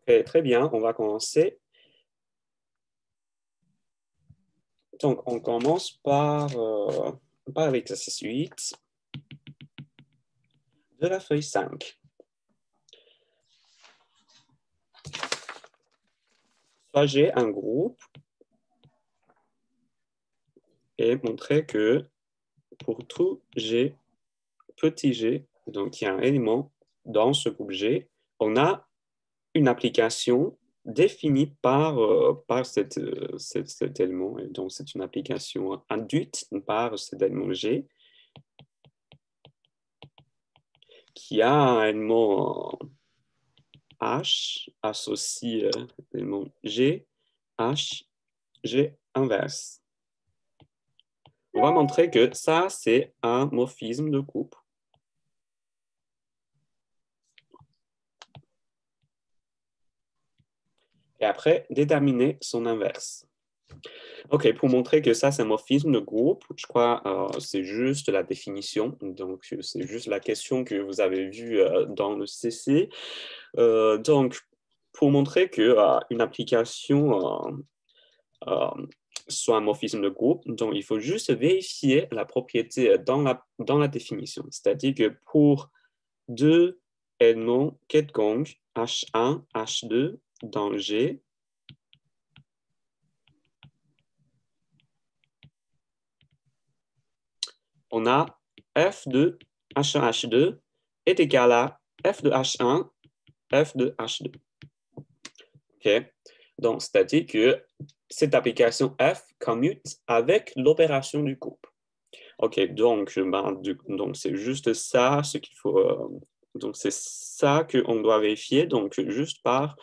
Ok, très bien, on va commencer. Donc, on commence par l'exercice 8 de la feuille 5. Soit j'ai un groupe et montrer que pour tout G, petit g, donc il y a un élément dans ce groupe G, on a une application définie par cet élément. Et donc, c'est une application induite par cet élément G qui a un élément H associé l'élément G, H, G inverse. On va montrer que ça, c'est un morphisme de groupe. Et après, déterminer son inverse. OK, pour montrer que ça, c'est un morphisme de groupe, je crois c'est juste la définition. Donc, c'est juste la question que vous avez vue dans le CC. Donc, pour montrer qu'une application soit un morphisme de groupe, donc il faut juste vérifier la propriété dans la définition. C'est-à-dire que pour deux éléments quelconques, H1, H2, dans G, on a f de H1, H2 est égal à f de H1, f de H2. OK? Donc, c'est-à-dire que cette application f commute avec l'opération du groupe. OK, donc c'est juste ça, ce qu'il faut. Donc, c'est ça qu'on doit vérifier, donc juste par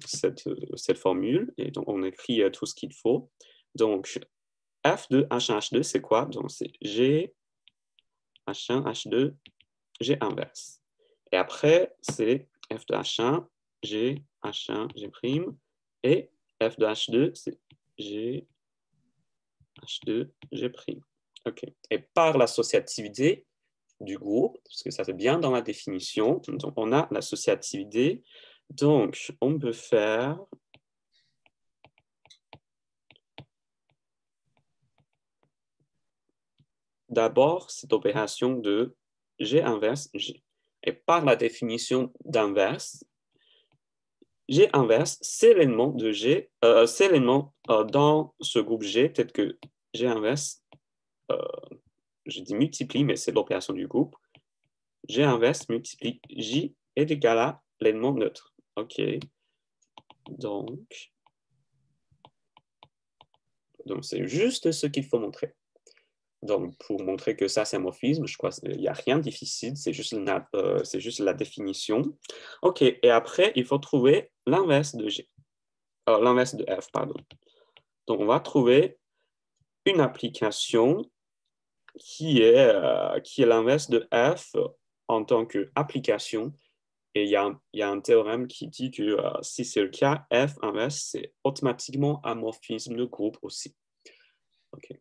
cette formule. Et donc, on écrit tout ce qu'il faut. Donc, f de H1, H2, c'est quoi? Donc, c'est G, H1, H2, G inverse. Et après, c'est f de H1, G, H1, G'. Et f de H2, c'est G, H2, G'. OK. Et par l'associativité du groupe, parce que ça c'est bien dans la définition, donc on a l'associativité. Donc, on peut faire d'abord cette opération de G inverse G. Et par la définition d'inverse, G inverse, c'est l'élément de G, c'est l'élément dans ce groupe G, peut-être que G inverse, je dis multiplie, mais c'est l'opération du groupe. G inverse multiplie J est égal à l'élément neutre. OK. Donc c'est juste ce qu'il faut montrer. Donc, pour montrer que ça, c'est un morphisme, je crois qu'il n'y a rien de difficile, c'est juste la définition. OK, et après, il faut trouver l'inverse de G. L'inverse de F, pardon. Donc, on va trouver une application qui est l'inverse de F en tant qu'application. Et il y a un théorème qui dit que si c'est le cas, F inverse, c'est automatiquement un morphisme de groupe aussi. OK.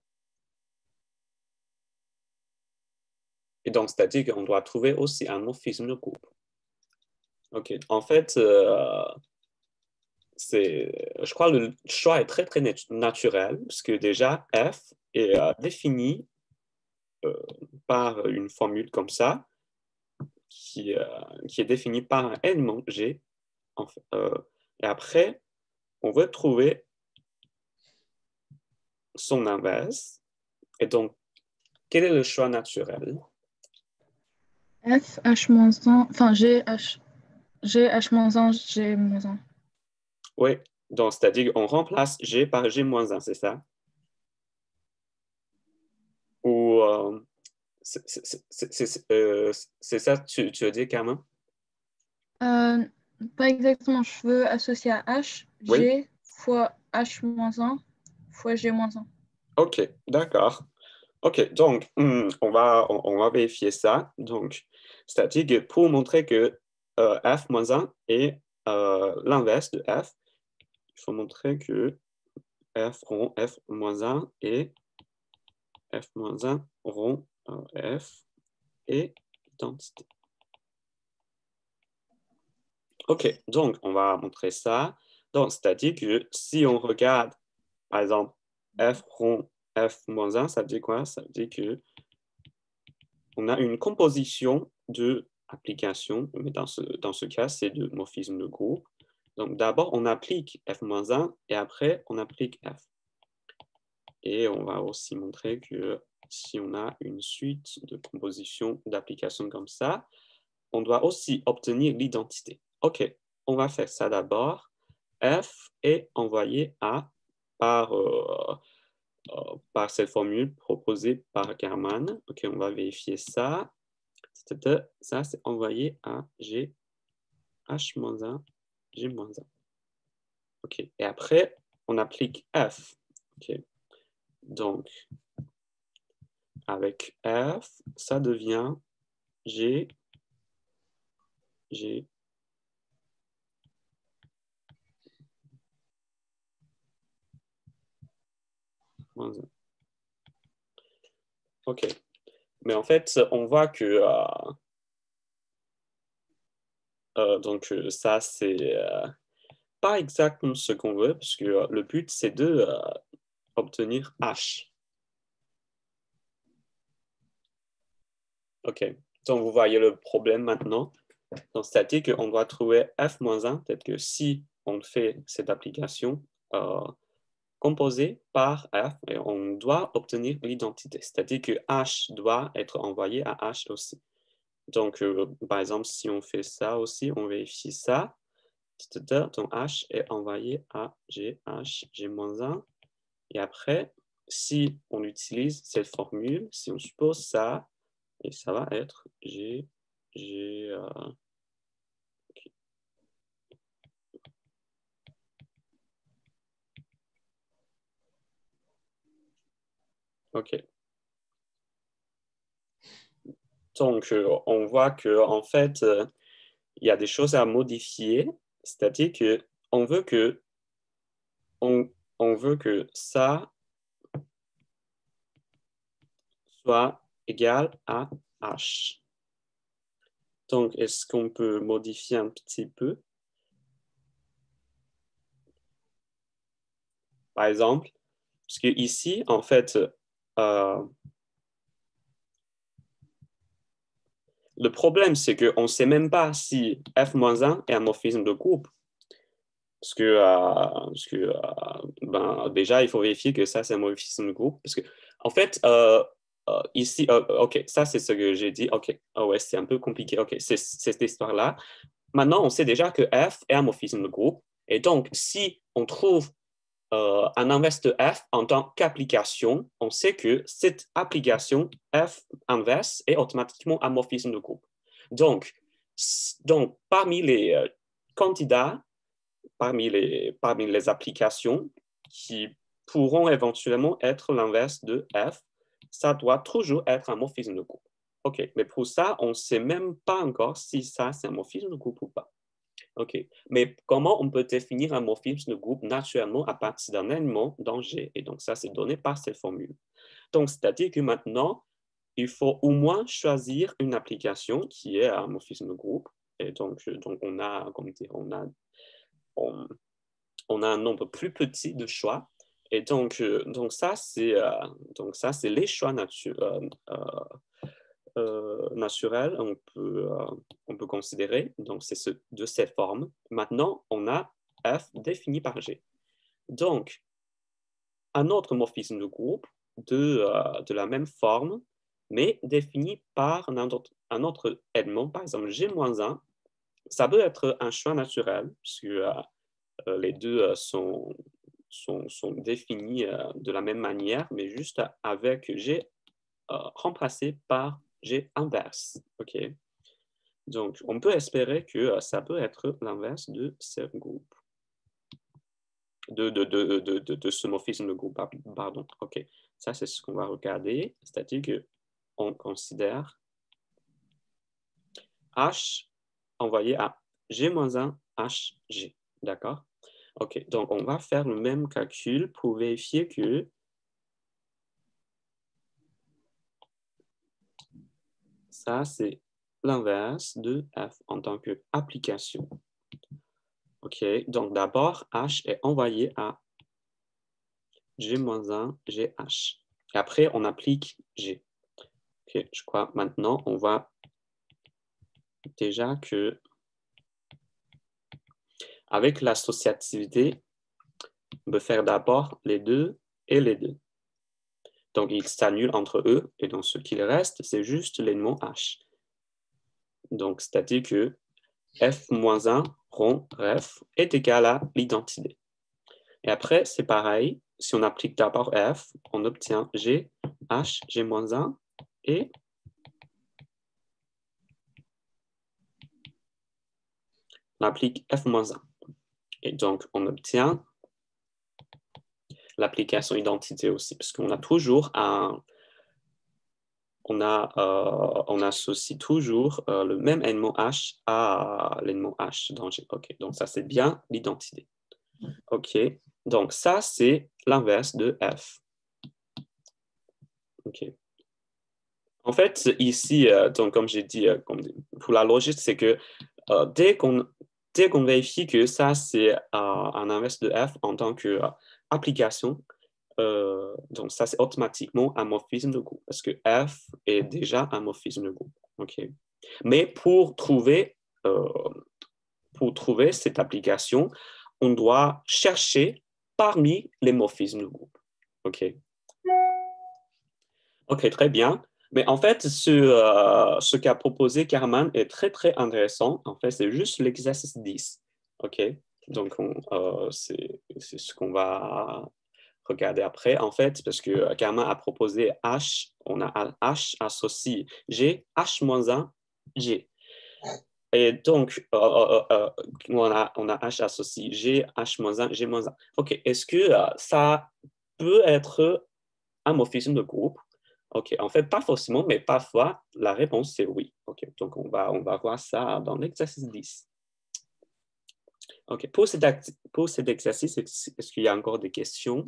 Et donc, c'est-à-dire qu'on doit trouver aussi un morphisme de groupe. OK. En fait, je crois que le choix est très, très naturel, parce que déjà, F est défini par une formule comme ça, qui est définie par un élément G. En fait, et après, on veut trouver son inverse. Et donc, quel est le choix naturel? F, H-1, enfin G, H, G, H-1, G-1. Oui, donc c'est-à-dire qu'on remplace G par G-1, c'est ça? Ou c'est ça que tu veux dire, Carmen? Euh, Pas exactement, je veux associer à H, Oui? G fois H-1 fois G-1. OK, d'accord. OK, donc on va vérifier ça. Donc, c'est-à-dire que pour montrer que f-1 est l'inverse de f, il faut montrer que f rond f-1 et f-1 rond f et identité. OK, donc on va montrer ça. Donc, c'est-à-dire que si on regarde, par exemple, f rond f moins 1, ça veut dire quoi? Ça veut dire que on a une composition de applications, mais dans ce cas, c'est de morphisme de groupe. Donc, d'abord, on applique f-1 et après, on applique f. Et on va aussi montrer que si on a une suite de compositions d'applications comme ça, on doit aussi obtenir l'identité. OK, on va faire ça d'abord. F est envoyé à par cette formule proposée par Garman. OK, on va vérifier ça. Ça, c'est envoyé à G, H-1, G-1. OK, et après, on applique F. OK, donc, avec F, ça devient G, G, moins 1. OK, mais en fait, on voit que donc ça, c'est pas exactement ce qu'on veut, parce que le but, c'est de obtenir H. OK, donc vous voyez le problème maintenant. Donc, c'est-à-dire qu'on doit trouver f-1, peut-être que si on fait cette application composée par f, et on doit obtenir l'identité, c'est-à-dire que h doit être envoyé à h aussi. Donc, par exemple, si on fait ça aussi, on vérifie ça. Donc, h est envoyé à g, h, g-1. Et après, si on utilise cette formule, si on suppose ça, et ça va être g, OK. Donc, on voit qu'en fait, il y a des choses à modifier, c'est-à-dire qu'on veut que, on veut que ça soit égal à H. Donc, est-ce qu'on peut modifier un petit peu? Par exemple, parce que ici, en fait, le problème, c'est qu'on ne sait même pas si f-1 est un morphisme de groupe. Ben, déjà, il faut vérifier que ça, c'est un morphisme de groupe. Parce que, en fait, ici, OK, ça, c'est ce que j'ai dit. OK, oh, ouais, c'est un peu compliqué. OK, c'est cette histoire-là. Maintenant, on sait déjà que F est un morphisme de groupe. Et donc, si on trouve un inverse de F en tant qu'application, on sait que cette application F inverse est automatiquement un morphisme de groupe. Donc parmi les candidats, parmi les applications qui pourront éventuellement être l'inverse de F, ça doit toujours être un morphisme de groupe. OK, mais pour ça, on ne sait même pas encore si ça, c'est un morphisme de groupe ou pas. OK, mais comment on peut définir un morphisme de groupe naturellement à partir d'un élément dans G? Et donc, ça, c'est donné par cette formule. Donc, c'est-à-dire que maintenant, il faut au moins choisir une application qui est un morphisme de groupe. Et donc on a, comme dire, on a un nombre plus petit de choix. Et donc ça, c'est les choix naturels on peut considérer. Donc, c'est de cette forme. Maintenant, on a F défini par G. Donc, un autre morphisme de groupe de la même forme, mais défini par un autre élément, par exemple G-1, ça peut être un choix naturel, puisque les deux sont définis de la même manière, mais juste avec G remplacé par G inverse. OK. Donc, on peut espérer que ça peut être l'inverse de ce groupe, de ce morphisme de groupe. Pardon. OK. Ça, c'est ce qu'on va regarder. C'est-à-dire qu'on considère H envoyé à G-1 HG. D'accord? OK. Donc, on va faire le même calcul pour vérifier que ça, c'est l'inverse de F en tant qu'application. OK, donc d'abord, H est envoyé à G-1, GH. Et après, on applique G. OK, je crois maintenant, on voit déjà que avec l'associativité, on peut faire d'abord les deux et les deux. Donc, ils s'annulent entre eux, et donc ce qu'il reste, c'est juste l'élément H. Donc, c'est-à-dire que F-1 rond ref est égal à l'identité. Et après, c'est pareil. Si on applique d'abord F, on obtient G, H, G-1 et on applique F-1. Et donc, on obtient l'application identité aussi, parce qu'on a toujours on associe toujours le même élément H à l'élément H dans G. OK, donc ça, c'est bien l'identité. OK, donc ça, c'est l'inverse de F. OK. En fait, ici, donc, comme j'ai dit, pour la logique, c'est que dès qu'on vérifie que ça, c'est un inverse de F en tant qu'application, donc ça, c'est automatiquement un morphisme de groupe, parce que F est déjà un morphisme de groupe. Okay. Mais pour trouver cette application, on doit chercher parmi les morphismes de groupe. OK. OK, très bien. Mais en fait, ce qu'a proposé Karman est très, très intéressant. En fait, c'est juste l'exercice 10. OK? Donc, c'est ce qu'on va regarder après, en fait, parce que Karman a proposé H, on a H associe G, H-1, G. Et donc, on a H associe G, H-1, G-1. OK, est-ce que ça peut être un morphisme de groupe? OK, en fait, pas forcément, mais parfois, la réponse, c'est oui. OK, donc on va voir ça dans l'exercice 10. OK, pour cet exercice, est-ce qu'il y a encore des questions?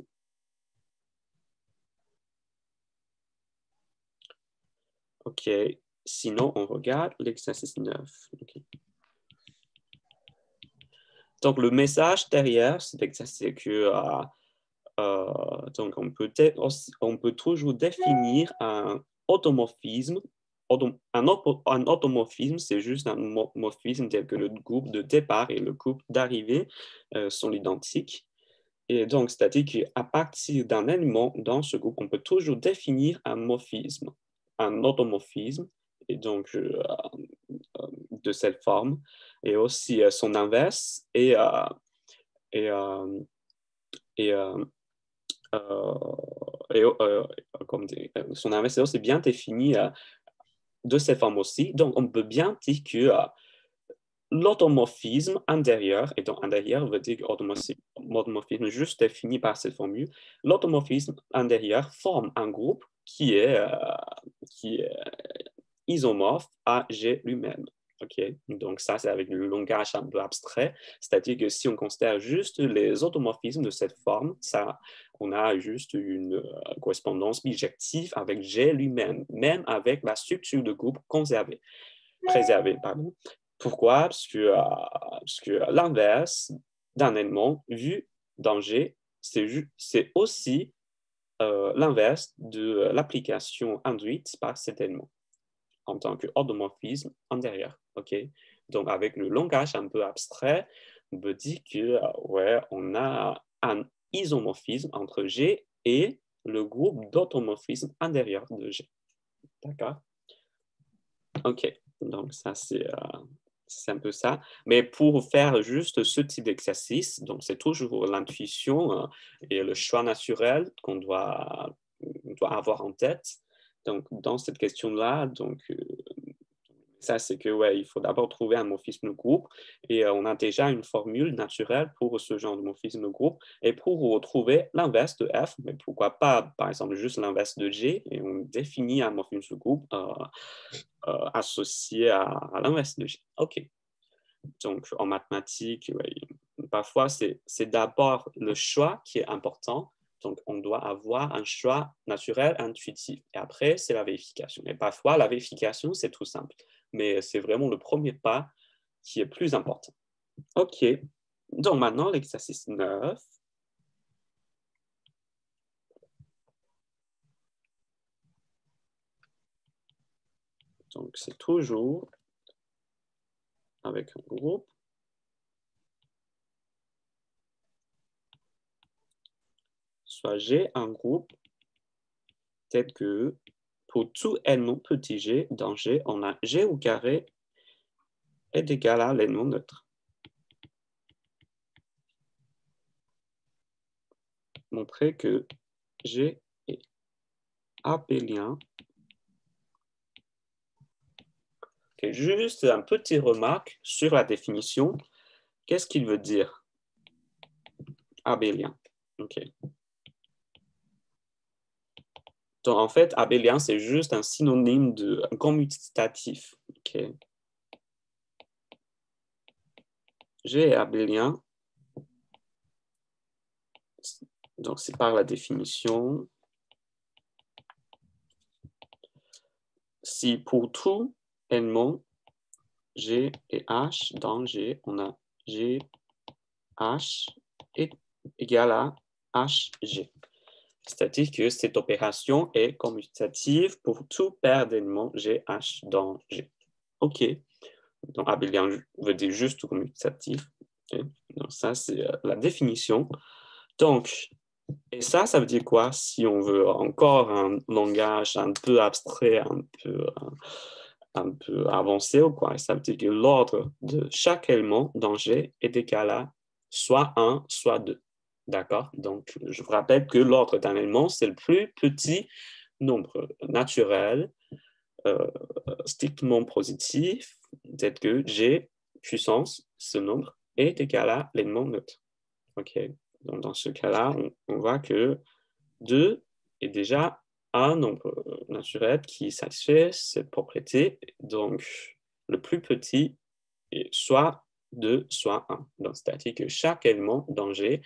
OK, sinon, on regarde l'exercice 9. Okay. Donc, le message derrière cet exercice, c'est que donc on peut toujours définir un automorphisme. Un automorphisme, c'est juste un morphisme tel que le groupe de départ et le groupe d'arrivée sont identiques. Et donc, c'est-à-dire qu'à partir d'un élément dans ce groupe, on peut toujours définir un morphisme, un automorphisme, et donc de cette forme, et aussi son inverse, et et, comme son investisseur, c'est bien défini de cette forme aussi. Donc, on peut bien dire que l'automorphisme intérieur, et donc intérieur veut dire automorphisme juste défini par cette formule, l'automorphisme intérieur forme un groupe qui est isomorphe à G lui-même. Okay? Donc ça, c'est avec le langage un peu abstrait, c'est-à-dire que si on considère juste les automorphismes de cette forme, ça, on a juste une correspondance bijective avec G lui-même, même avec la structure de groupe préservée. Pardon. Pourquoi? Parce que l'inverse d'un élément vu dans G, c'est aussi l'inverse de l'application induite par cet élément en tant qu'automorphisme antérieur. Okay? Donc, avec le langage un peu abstrait, on peut dire que, ouais, on a un isomorphisme entre G et le groupe d'automorphisme antérieur de G. D'accord? OK. Donc, ça, c'est un peu ça. Mais pour faire juste ce type d'exercice, donc c'est toujours l'intuition et le choix naturel qu'on doit avoir en tête. Donc, dans cette question-là, ça, c'est que, ouais, il faut d'abord trouver un morphisme de groupe et on a déjà une formule naturelle pour ce genre de morphisme de groupe. Et pour retrouver l'inverse de F, mais pourquoi pas, par exemple, juste l'inverse de G, et on définit un morphisme de groupe associé à l'inverse de G. OK. Donc, en mathématiques, ouais, parfois, c'est d'abord le choix qui est important. Donc, on doit avoir un choix naturel, intuitif. Et après, c'est la vérification. Et parfois, la vérification, c'est tout simple. Mais c'est vraiment le premier pas qui est plus important. OK. Donc, maintenant, l'exercice 9. Donc, c'est toujours avec un groupe. Soit j'ai un groupe tel que pour tout élément petit g dans G, on a G au carré est égal à l'élément neutre. Montrer que G est abélien. Okay, juste un petit remarque sur la définition. Qu'est-ce qu'il veut dire? Abélien. OK. Donc, en fait, abélien, c'est juste un synonyme de commutatif. OK. G est abélien. Donc, c'est par la définition. Si pour tout élément G et H dans G, on a G, H est égal à HG. C'est-à-dire que cette opération est commutative pour tout paire d'éléments GH dans G. OK. Donc, abélien veut dire juste commutatif. Okay. Donc, ça, c'est la définition. Donc, et ça veut dire quoi si on veut encore un langage un peu abstrait, un peu avancé ou quoi? Ça veut dire que l'ordre de chaque élément dans G est égal à soit 1, soit 2. D'accord? Donc, je vous rappelle que l'ordre d'un élément, c'est le plus petit nombre naturel, strictement positif, tel que G puissance, ce nombre, est égal à l'élément neutre. OK? Donc, dans ce cas-là, on voit que 2 est déjà un nombre naturel qui satisfait cette propriété. Donc, le plus petit est soit 2, soit 1. Donc, c'est-à-dire que chaque élément dans G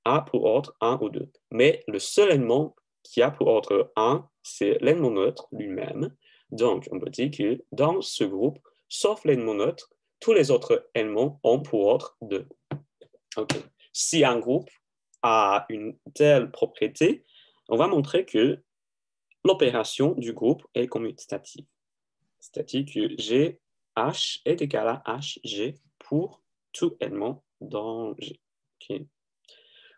a pour ordre 1 ou 2. Mais le seul élément qui a pour ordre 1, c'est l'élément neutre lui-même. Donc, on peut dire que dans ce groupe, sauf l'élément neutre, tous les autres éléments ont pour ordre 2. Okay. Si un groupe a une telle propriété, on va montrer que l'opération du groupe est commutative. C'est-à-dire que GH est égal à HG pour tout élément dans G. Okay.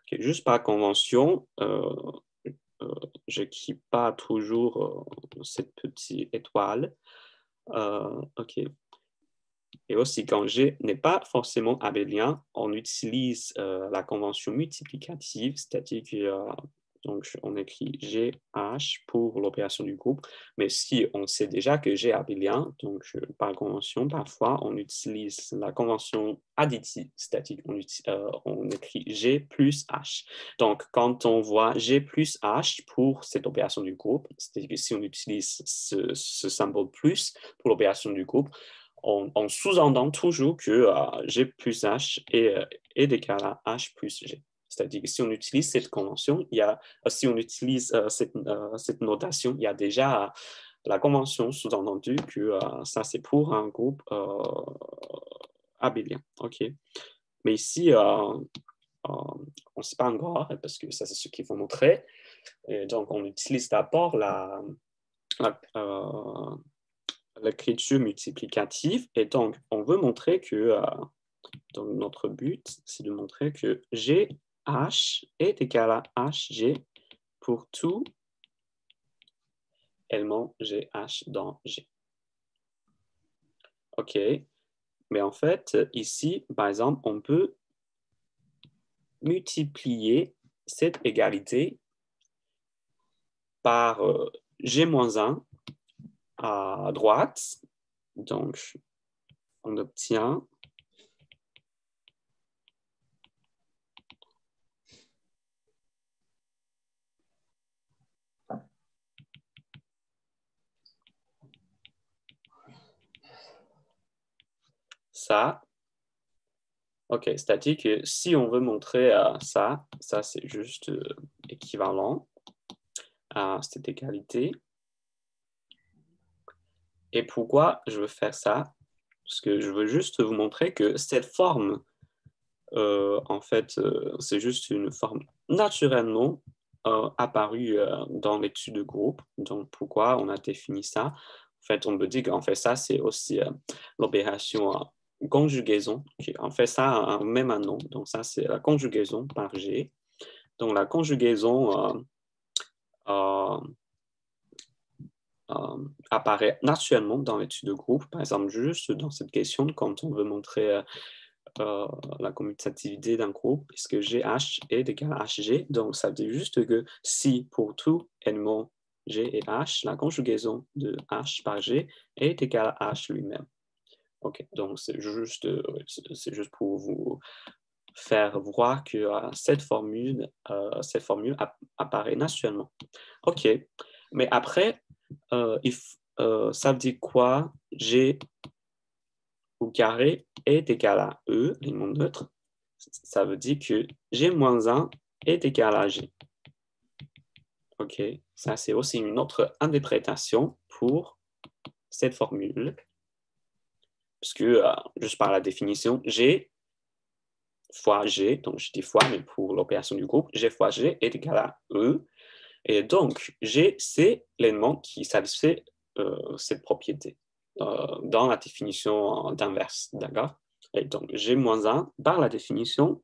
Okay. Juste par convention, je n'écris pas toujours cette petite étoile. OK. Et aussi, quand G n'est pas forcément abélien, on utilise la convention multiplicative, c'est-à-dire que donc, on écrit GH pour l'opération du groupe, mais si on sait déjà que G est abélien, donc par convention, parfois, on utilise la convention additive, c'est-à-dire on écrit G plus H. Donc, quand on voit G plus H pour cette opération du groupe, c'est-à-dire que si on utilise ce symbole plus pour l'opération du groupe, on sous-entend toujours que G plus H est égal à H plus G. C'est-à-dire que si on utilise cette convention, si on utilise cette notation, il y a déjà la convention sous-entendue que ça, c'est pour un groupe abélien. OK. Mais ici, on ne sait pas encore, parce que ça, c'est ce qu'il faut montrer. Et donc, on utilise d'abord l'écriture multiplicative. Et donc, on veut montrer que, donc notre but, c'est de montrer que GH est égal à HG pour tout élément GH dans G. OK. Mais en fait, ici, par exemple, on peut multiplier cette égalité par G-1 à droite. Donc, on obtient ça. OK, c'est-à-dire que si on veut montrer ça c'est juste équivalent à cette égalité. Et pourquoi je veux faire ça? Parce que je veux juste vous montrer que cette forme En fait, c'est juste une forme naturellement apparue dans l'étude de groupe. Donc, pourquoi on a défini ça? En fait, on peut dire qu'en fait, ça, c'est aussi l'opération conjugaison. En fait, ça a même un nom. Donc, ça, c'est la conjugaison par G. Donc, la conjugaison euh, apparaît naturellement dans l'étude de groupe. Par exemple, juste dans cette question, quand on veut montrer la commutativité d'un groupe, puisque GH est égal à HG. Donc, ça veut dire juste que si pour tout élément G et H, la conjugaison de H par G est égale à H lui-même. OK, donc c'est juste pour vous faire voir que cette formule apparaît naturellement. OK, mais après, ça veut dire quoi? G au carré est égal à E, l'élément neutre. Ça veut dire que G moins 1 est égal à G. OK, ça c'est aussi une autre interprétation pour cette formule. Parce que, juste par la définition, G fois G, donc je dis fois, mais pour l'opération du groupe, G fois G est égal à E. Et donc, G, c'est l'élément qui satisfait cette propriété dans la définition d'inverse, d'accord? Et donc, G moins 1, par la définition,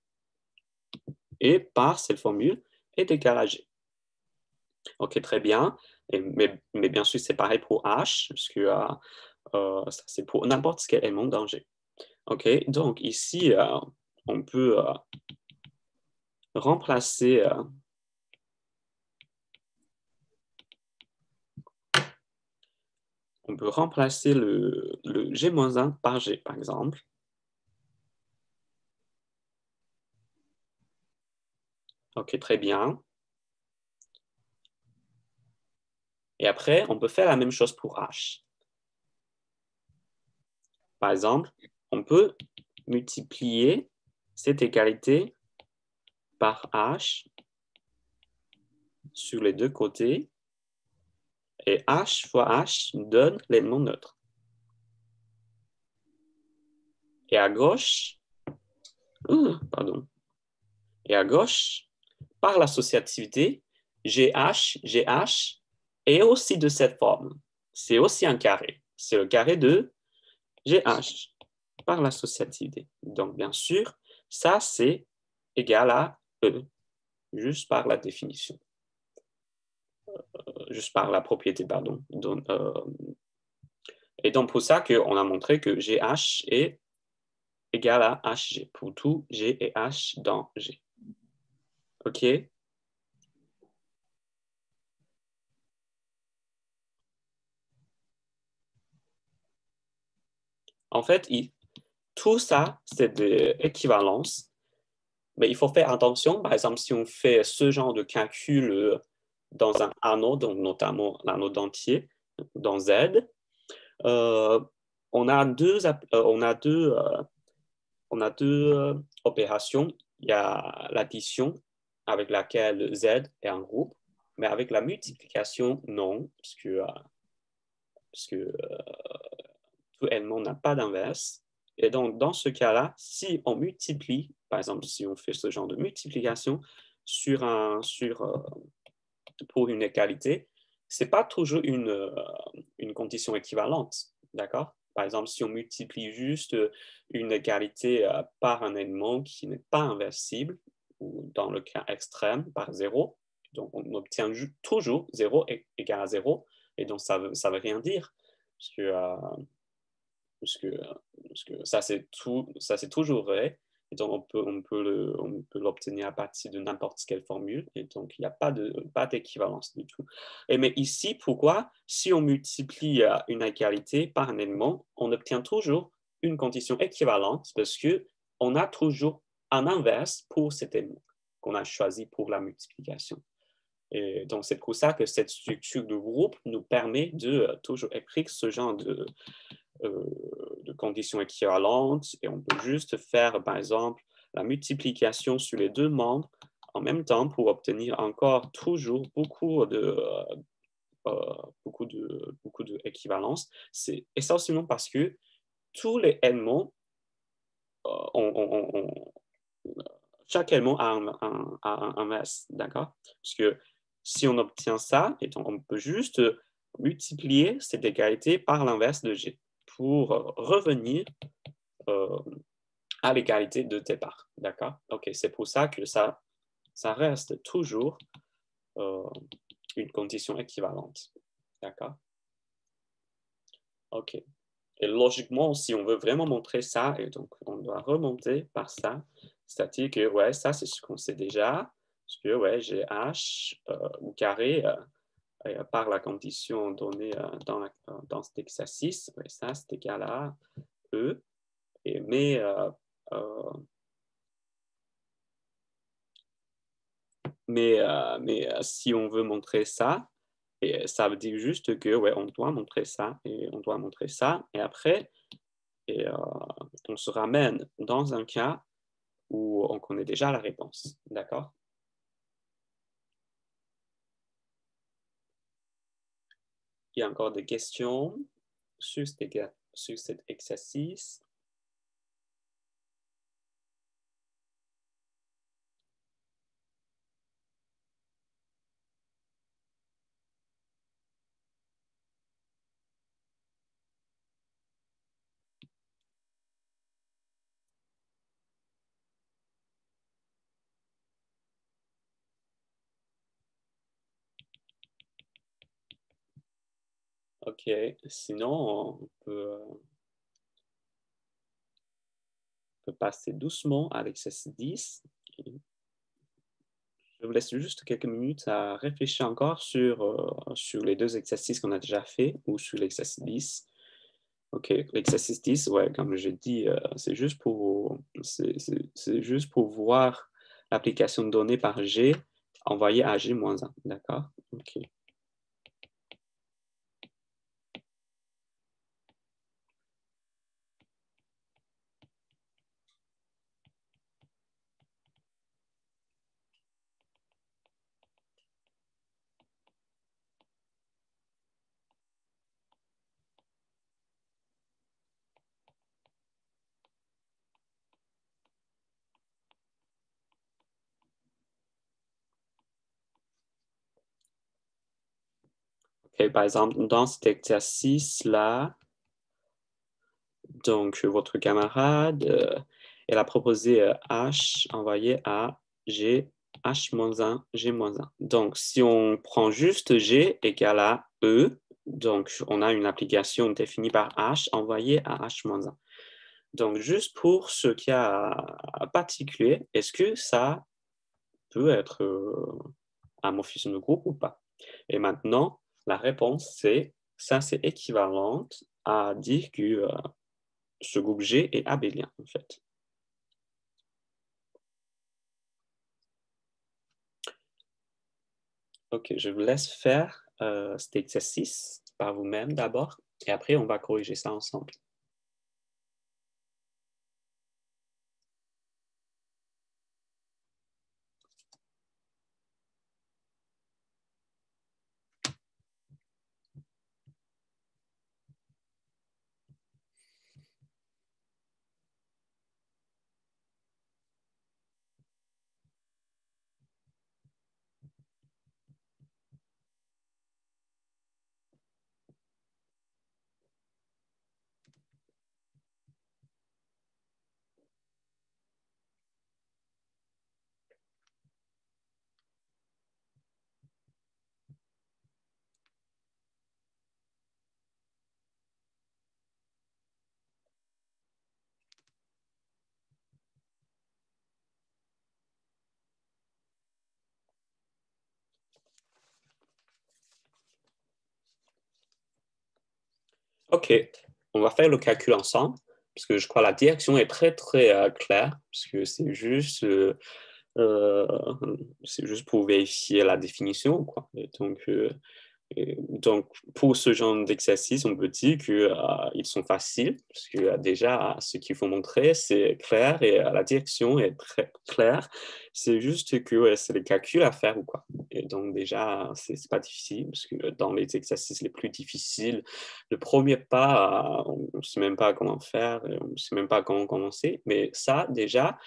et par cette formule, est égal à G. OK, très bien. Mais bien sûr, c'est pareil pour H, parce que ça, c'est pour n'importe quel élément dans G. OK, donc ici, on peut remplacer le G-1 par G, par exemple. OK, très bien. Et après, on peut faire la même chose pour H. Par exemple, on peut multiplier cette égalité par H sur les deux côtés. Et H fois H donne l'élément neutre. Et à gauche, par l'associativité, GH est aussi de cette forme. C'est aussi un carré. C'est le carré de GH par l'associativité. Donc, bien sûr, ça, c'est égal à E, juste par la définition. Juste par la propriété, pardon. Et donc, pour ça qu'on a montré que GH est égal à HG, pour tout G et H dans G. OK? En fait, tout ça, c'est de l'équivalence. Mais il faut faire attention, par exemple, si on fait ce genre de calcul dans un anneau, donc notamment l'anneau entier, dans Z, euh, on a deux opérations. Il y a l'addition avec laquelle Z est un groupe, mais avec la multiplication, non, parce que tout élément n'a pas d'inverse. Et donc, dans ce cas-là, si on multiplie, par exemple, si on fait ce genre de multiplication pour une égalité, ce n'est pas toujours une condition équivalente, d'accord? Par exemple, si on multiplie juste une égalité par un élément qui n'est pas inversible, ou dans le cas extrême, par 0, donc on obtient toujours 0 égale à 0, et donc ça veut rien dire, parce que ça, c'est toujours vrai. Et donc, on peut l'obtenir à partir de n'importe quelle formule. Et donc, il n'y a pas d'équivalence du tout. Mais ici, pourquoi? Si on multiplie une égalité par un élément, on obtient toujours une condition équivalente parce qu'on a toujours un inverse pour cet élément qu'on a choisi pour la multiplication. Et donc, c'est pour ça que cette structure de groupe nous permet de toujours écrire ce genre de conditions équivalentes et on peut juste faire, par exemple, la multiplication sur les deux membres en même temps pour obtenir encore toujours beaucoup de équivalence. C'est essentiellement parce que tous les éléments ont chaque élément a un inverse, d'accord? Parce que si on obtient ça, et donc on peut juste multiplier cette égalité par l'inverse de G pour revenir à l'égalité de départ, d'accord? OK, c'est pour ça que ça reste toujours une condition équivalente, d'accord? OK. Et logiquement, si on veut vraiment montrer ça, et donc on doit remonter par ça, c'est-à-dire que ouais, ça c'est ce qu'on sait déjà, parce que ouais, j'ai h au carré par la condition donnée dans cet exercice, ouais, ça c'est égal à E, et, si on veut montrer ça, et ça veut dire juste que ouais, on doit montrer ça, et on doit montrer ça, et après, et, on se ramène dans un cas où on connaît déjà la réponse. D'accord? Il y a encore des questions sur cet exercice? OK. Sinon, on peut passer doucement à l'exercice 10. Je vous laisse juste quelques minutes à réfléchir encore sur les deux exercices qu'on a déjà fait ou sur l'exercice 10. OK, l'exercice 10, ouais, comme je dis, c'est juste pour voir l'application de données par G envoyée à G-1, d'accord? OK. OK, par exemple, dans cet exercice-là, donc votre camarade, elle a proposé H envoyé à G, H-1, G-1. Donc, si on prend juste G égale à E, donc on a une application définie par H envoyée à H-1. Donc, juste pour ce cas particulier, est-ce que ça peut être un morphisme de groupe ou pas? Et maintenant, la réponse, c'est ça, c'est équivalent à dire que ce groupe G est abélien, en fait. OK, je vous laisse faire cet exercice par vous-même d'abord, et après, on va corriger ça ensemble. OK, on va faire le calcul ensemble, parce que je crois que la direction est très, très claire, parce que euh, c'est juste pour vérifier la définition, quoi. Et donc, pour ce genre d'exercice, on peut dire qu'ils sont faciles, parce que déjà, ce qu'il faut montrer, c'est clair et la direction est très claire. C'est juste que ouais, c'est les calculs à faire ou quoi. Et donc, déjà, c'est pas difficile, parce que dans les exercices les plus difficiles, le premier pas, on ne sait même pas comment faire, on ne sait même pas comment commencer. Mais ça, déjà,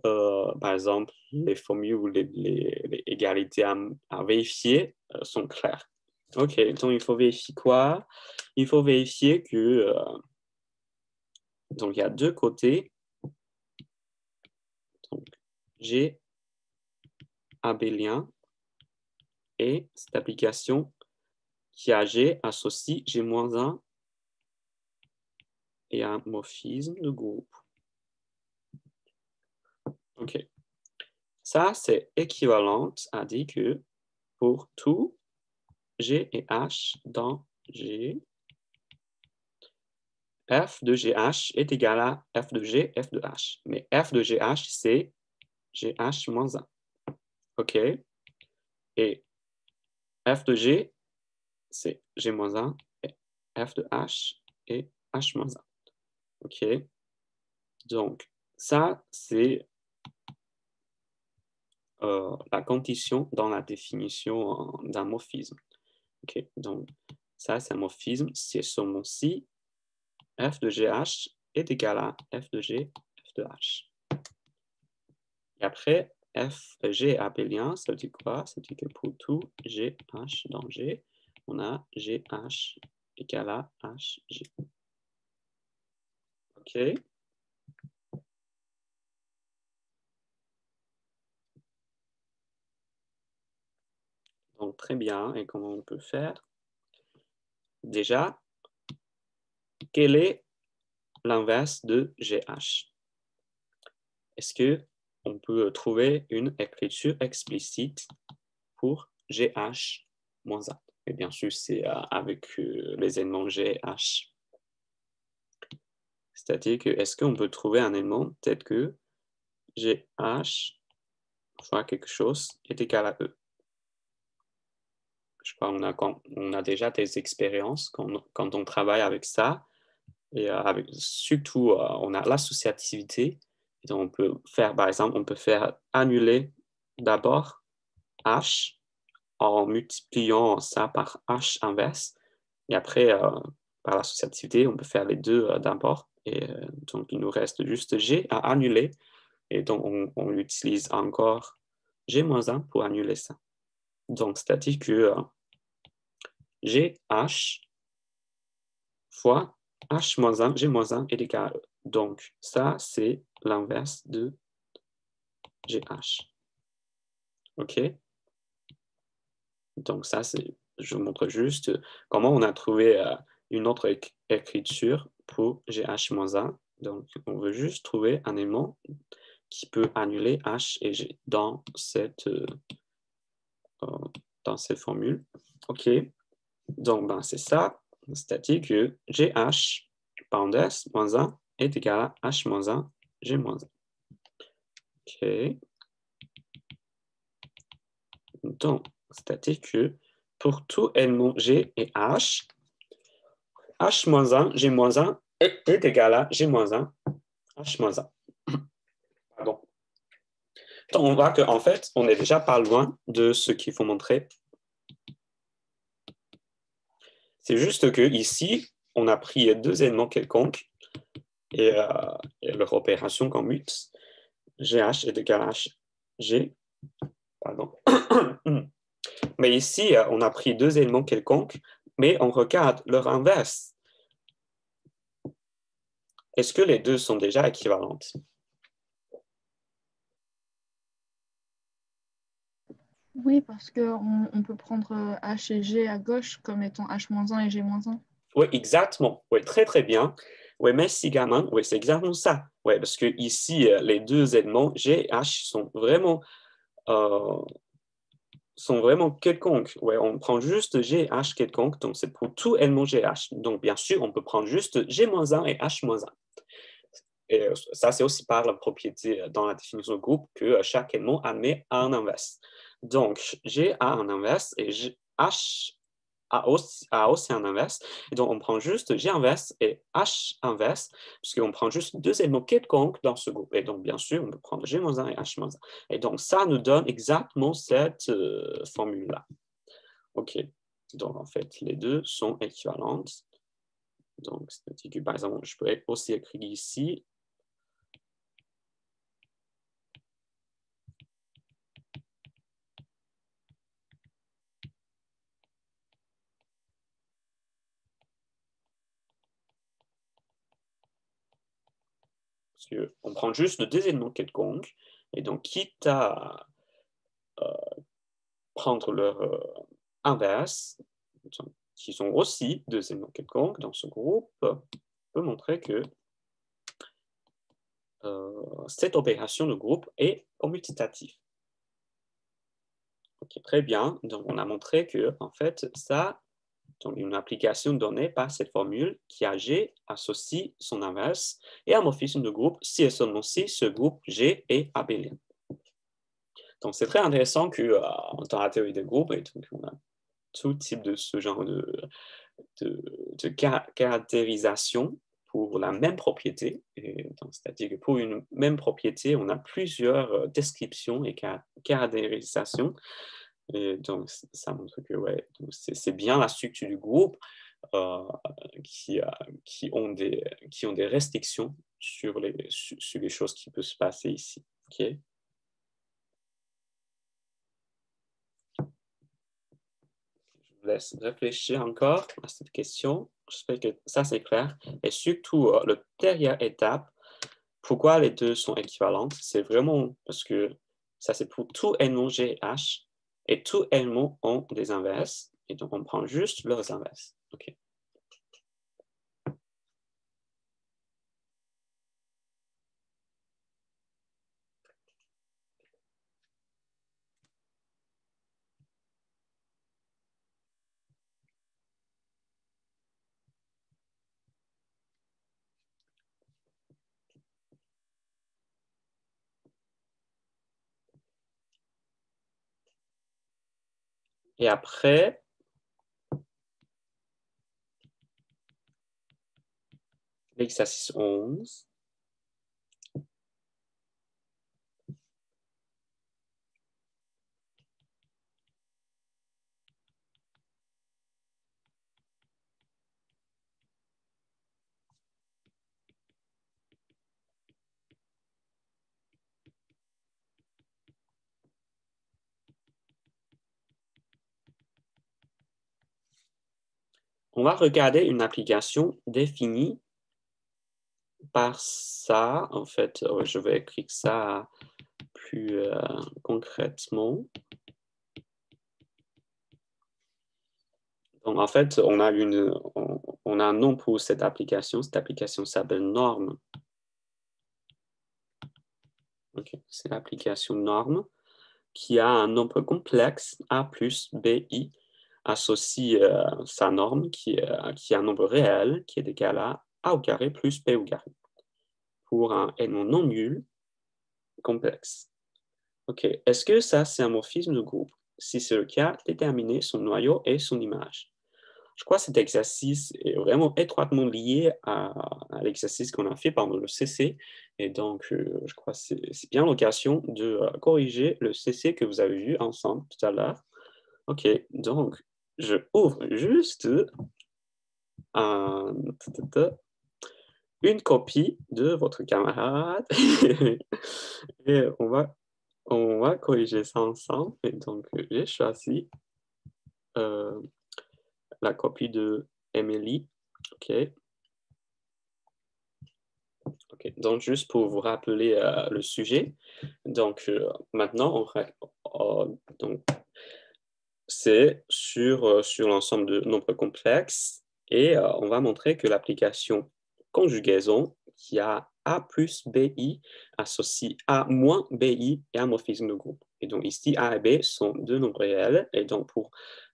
par exemple, les formules ou les égalités à vérifier sont claires. OK, donc il faut vérifier quoi? Il faut vérifier que, donc il y a deux côtés. Donc, G abélien et cette application qui a G associe G-1 et un morphisme de groupe. OK. Ça, c'est équivalent à dire que pour tout G et H dans G, f de GH est égal à f de G, f de H. Mais f de GH, c'est GH moins 1. OK? Et f de G, c'est G moins 1. Et f de H est H moins 1. OK? Donc, ça, c'est la condition dans la définition d'un morphisme. OK? Donc, ça, c'est un morphisme. C'est seulement si f de GH est égal à f de G, f de H. Et après, f, G abélien, ça veut dire quoi? Ça veut dire que pour tout GH dans G, on a GH égal à HG. OK? Donc, très bien. Et comment on peut faire? Déjà, quel est l'inverse de GH? Est-ce qu'on peut trouver une écriture explicite pour GH moins 1? Et bien sûr, c'est avec les éléments GH. C'est-à-dire que, est-ce qu'on peut trouver un élément tel que GH fois quelque chose est égal à E? Je crois qu'on a déjà des expériences quand on travaille avec ça. Et surtout, on a l'associativité. On peut faire, par exemple, on peut faire annuler d'abord H en multipliant ça par H inverse. Et après, par l'associativité, on peut faire les deux d'abord. Et donc, il nous reste juste G à annuler. Et donc, on utilise encore G-1 pour annuler ça. Donc, c'est-à-dire que GH fois H-1, G-1 est égal à E. Donc, ça, c'est l'inverse de GH. OK? Donc, ça, je vous montre juste comment on a trouvé une autre écriture pour GH-1. Donc, on veut juste trouver un élément qui peut annuler H et G dans cette formule. OK? Donc, ben, c'est ça. C'est-à-dire que GH, parenthèse, moins 1 est égal à H moins 1, G moins 1. OK. Donc, c'est-à-dire que pour tout élément G et H, H moins 1, G moins 1 est égal à G moins 1, H moins 1. Pardon. Donc, on voit qu'en fait, on n'est déjà pas loin de ce qu'il faut montrer. C'est juste que ici, on a pris deux éléments quelconques et leur opération commute. GH est égal à HG. Pardon. Mais ici, on a pris deux éléments quelconques, mais on regarde leur inverse. Est-ce que les deux sont déjà équivalentes? Oui, parce qu'on peut prendre H et G à gauche comme étant H-1 et G-1. Oui, exactement. Oui, très, très bien. Oui, merci, gamin. Oui, c'est exactement ça. Oui, parce que ici, les deux éléments G et H sont vraiment quelconques. Ouais, on prend juste G et H quelconque, donc c'est pour tout élément GH. Donc, bien sûr, on peut prendre juste G-1 et H-1. Et ça, c'est aussi par la propriété dans la définition de groupe que chaque élément admet un inverse. Donc, G a un inverse et H a aussi un inverse. Et donc, on prend juste G inverse et H inverse, puisqu'on prend juste deux éléments quelconques dans ce groupe. Et donc, bien sûr, on peut prendre G-1 et H-1. Et donc, ça nous donne exactement cette formule-là. OK. Donc, en fait, les deux sont équivalentes. Donc, c'est-à-dire que, par exemple, je peux aussi écrire ici On prend juste deux éléments quelconques, et donc quitte à prendre leur inverse, qui sont aussi deux éléments quelconques dans ce groupe, on peut montrer que cette opération de groupe est commutative. Ok, très bien. Donc, on a montré que, en fait, ça, donc une application donnée par cette formule qui a G associe son inverse et un morphisme de groupe si et seulement si ce groupe G est abélien. Donc, c'est très intéressant que dans la théorie des groupes, et donc, on a tout type de ce genre de caractérisation pour la même propriété. C'est-à-dire que pour une même propriété, on a plusieurs descriptions et caractérisations. Et donc, ça montre que ouais, c'est bien la structure du groupe qui ont des restrictions sur les choses qui peuvent se passer ici. OK? Je vous laisse réfléchir encore à cette question. J'espère que ça, c'est clair. Et surtout, la dernière étape, pourquoi les deux sont équivalentes? C'est vraiment parce que ça, c'est pour tout élément G et H. Et tous éléments ont des inverses. Et donc, on prend juste leurs inverses. OK. Et après, l'exercice 11. On va regarder une application définie par ça. En fait, je vais écrire ça plus concrètement. Donc, en fait, on a un nom pour cette application. Cette application s'appelle norme. Okay. C'est l'application norme qui a un nombre complexe A plus BI associe sa norme qui a un nombre réel qui est égal à A au carré plus B au carré pour un élément non nul complexe. OK. Est-ce que ça, c'est un morphisme de groupe? Si c'est le cas, déterminez son noyau et son image. Je crois que cet exercice est vraiment étroitement lié à l'exercice qu'on a fait pendant le CC. Et donc, je crois que c'est bien l'occasion de corriger le CC que vous avez vu ensemble tout à l'heure. OK, donc, je ouvre juste une copie de votre camarade et on va corriger ça ensemble. Et donc, j'ai choisi la copie de Emily. OK. OK. Donc, juste pour vous rappeler le sujet. Donc, maintenant, donc, c'est sur l'ensemble de nombres complexes et on va montrer que l'application conjugaison qui a A plus BI associe A moins BI et un morphisme de groupe. Et donc ici, A et B sont deux nombres réels et donc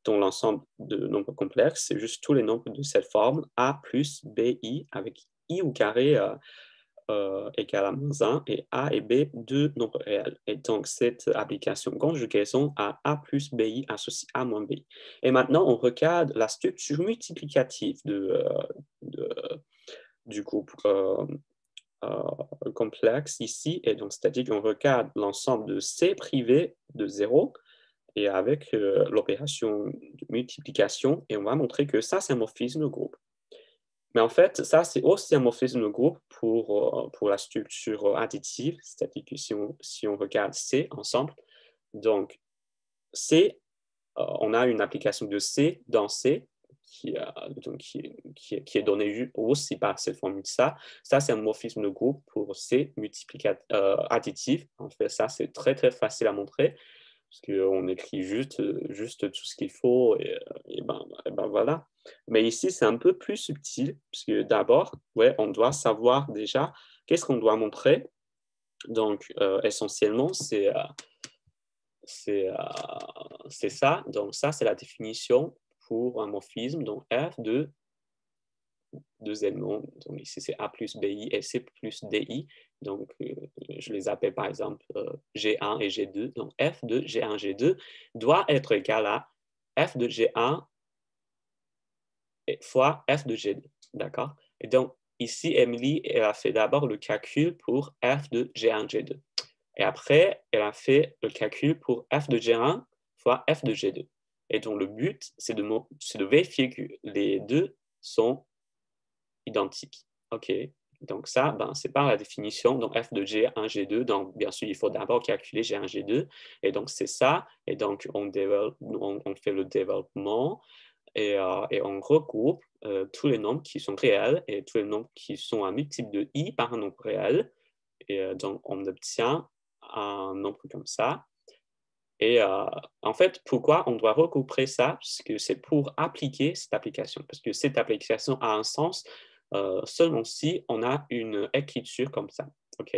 dans l'ensemble de nombres complexes, c'est juste tous les nombres de cette forme A plus BI avec I au carré égale à -1 et A et B, deux nombres réels. Et donc, cette application conjugaison a A plus BI associe A moins BI. Et maintenant, on regarde la structure multiplicative du groupe complexe ici. Et donc, c'est-à-dire qu'on regarde l'ensemble de C privé de 0 et avec l'opération de multiplication. Et on va montrer que ça, c'est un morphisme de groupe. Mais en fait, ça, c'est aussi un morphisme de groupe pour la structure additive, c'est-à-dire que si on regarde C ensemble, donc C, on a une application de C dans C qui est donné aussi par cette formule. Ça c'est un morphisme de groupe pour C additif. En fait, ça, c'est très, très facile à montrer parce qu'on écrit juste tout ce qu'il faut et ben voilà. Mais ici, c'est un peu plus subtil puisque d'abord, ouais, on doit savoir déjà qu'est-ce qu'on doit montrer. Donc, essentiellement, c'est ça. Donc, ça, c'est la définition pour un morphisme. Donc, F de deux éléments. Donc, ici, c'est A plus BI et C plus DI. Donc, je les appelle par exemple G1 et G2. Donc, F de G1, G2 doit être égal à F de G1 fois F de G2. D'accord? Et donc, ici, Emily, elle a fait d'abord le calcul pour F de G1, G2. Et après, elle a fait le calcul pour F de G1 fois F de G2. Et donc, le but, c'est de vérifier que les deux sont identiques. OK. Donc, ça, ben, c'est par la définition. Donc, F de G1, G2. Donc, bien sûr, il faut d'abord calculer G1, G2. Et donc, c'est ça. Et donc, on fait le développement et on regroupe tous les nombres qui sont réels et tous les nombres qui sont un multiple de I par un nombre réel. Et donc, on obtient un nombre comme ça. Et en fait, pourquoi on doit regrouper ça? Parce que c'est pour appliquer cette application. Parce que cette application a un sens seulement si on a une écriture comme ça. OK?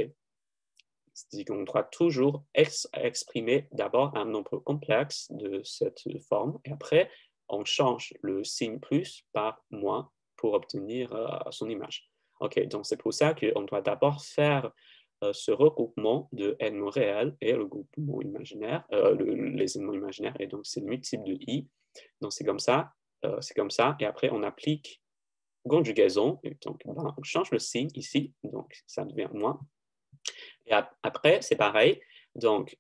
C'est-à-dire qu'on doit toujours exprimer d'abord un nombre complexe de cette forme. Et après, on change le signe plus par moins pour obtenir son image. OK, donc c'est pour ça qu'on doit d'abord faire ce regroupement de éléments réels et le groupement imaginaire, les éléments imaginaires, et donc c'est le multiple de I. Donc c'est comme ça, et après on applique conjugaison, et donc ben, on change le signe ici, donc ça devient moins. Et après, c'est pareil, donc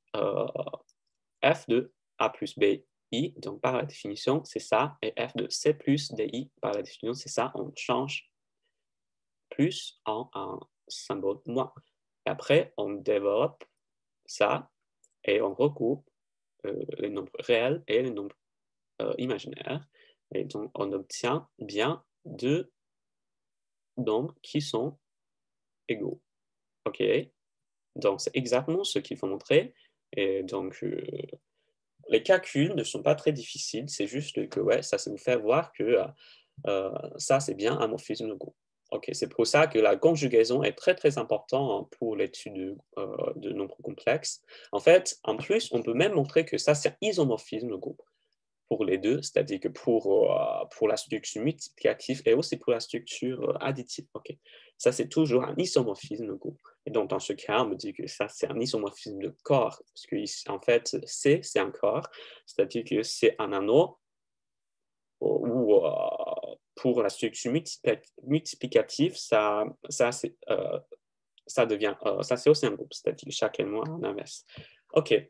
F de A plus BI, donc par la définition, c'est ça, et F de C plus DI, par la définition, c'est ça, on change plus en un symbole moins. Et après, on développe ça et on regroupe les nombres réels et les nombres imaginaires. Et donc, on obtient bien deux nombres qui sont égaux. OK? Donc, c'est exactement ce qu'il faut montrer. Et donc, les calculs ne sont pas très difficiles. C'est juste que, ouais, ça vous fait voir que ça, c'est bien un morphisme de groupe. OK, c'est pour ça que la conjugaison est très, très importante pour l'étude de nombres complexes. En fait, en plus, on peut même montrer que ça, c'est un isomorphisme de groupe pour les deux, c'est-à-dire que pour la structure multiplicative et aussi pour la structure additive. OK. Ça, c'est toujours un isomorphisme de groupe. Et donc, dans ce cas, on me dit que ça, c'est un isomorphisme de corps, parce que, en fait, C, c'est un corps, c'est-à-dire que c'est un anneau où, pour la structure multiplicative, ça devient, ça, c'est aussi un groupe, c'est-à-dire que chaque élément a un inverse. OK.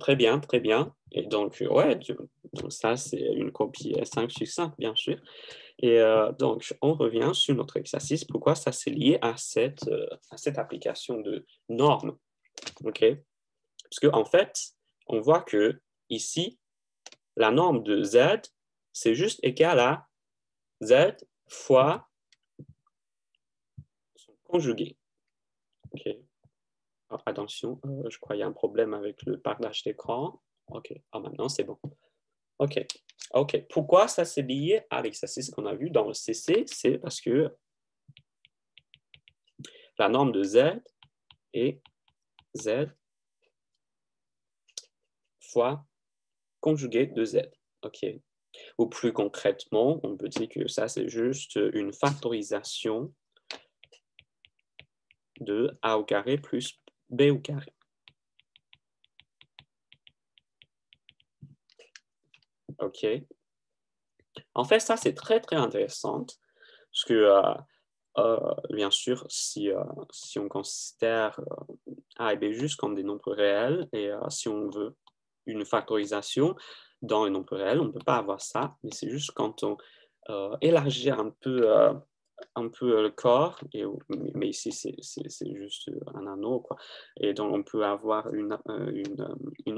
Très bien, très bien. Et donc, ouais, donc ça, c'est une copie 5 sur 5, bien sûr. Et donc, on revient sur notre exercice. Pourquoi ça, c'est lié à cette application de normes. OK? Parce qu'en fait, on voit que ici, la norme de Z, c'est juste égal à Z fois son conjugué. OK? Alors, attention, je crois qu'il y a un problème avec le partage d'écran. OK, maintenant, c'est bon. OK. OK. Pourquoi ça c'est lié à l'exercice qu'on a vu dans le CC? C'est parce que la norme de Z est Z fois conjugué de Z. OK. Ou plus concrètement, on peut dire que ça, c'est juste une factorisation de A au carré plus B au carré. OK. En fait, ça, c'est très, très intéressant parce que, bien sûr, si on considère A et B juste comme des nombres réels et si on veut une factorisation dans les nombres réels, on ne peut pas avoir ça, mais c'est juste quand on élargit un peu le corps, mais ici c'est juste un anneau, quoi. Et donc on peut avoir une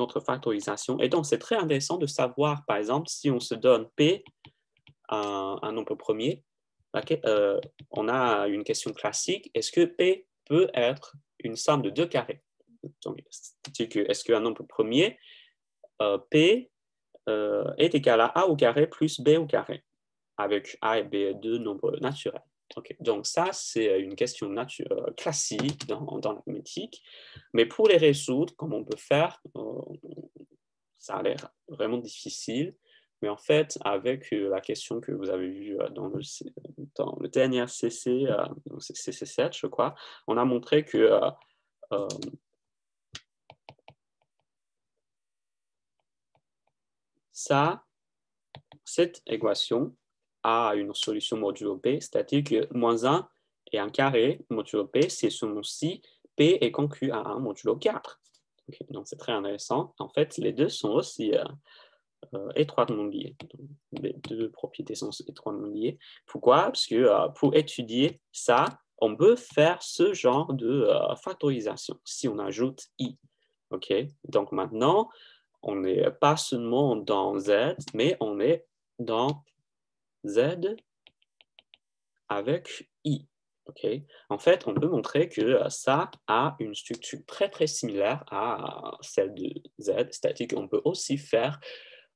autre factorisation. Et donc c'est très intéressant de savoir, par exemple, si on se donne P un nombre premier, on a une question classique. Est-ce que P peut être une somme de 2 carrés? Donc, c'est-à-dire que est-ce qu'un nombre premier, P, est égal à A au carré plus B au carré, avec A et B deux nombres naturels. Okay. Donc ça, c'est une question classique dans l'arithmétique. Mais pour les résoudre, comme on peut faire, ça a l'air vraiment difficile. Mais en fait, avec la question que vous avez vue dans le dernier CC, c'est CC7, je crois, on a montré que cette équation a une solution modulo P, c'est-à-dire que moins 1 et un carré modulo P, c'est seulement si P est concu à 1 modulo 4. Okay, donc c'est très intéressant. En fait, les deux sont aussi étroitement liés. Donc, les deux propriétés sont étroitement liées. Pourquoi? Parce que pour étudier ça, on peut faire ce genre de factorisation si on ajoute I. Okay? Donc maintenant, on n'est pas seulement dans Z, mais on est dans Z avec I. Okay? En fait, on peut montrer que ça a une structure très, très similaire à celle de Z, c'est-à-dire qu'on peut aussi faire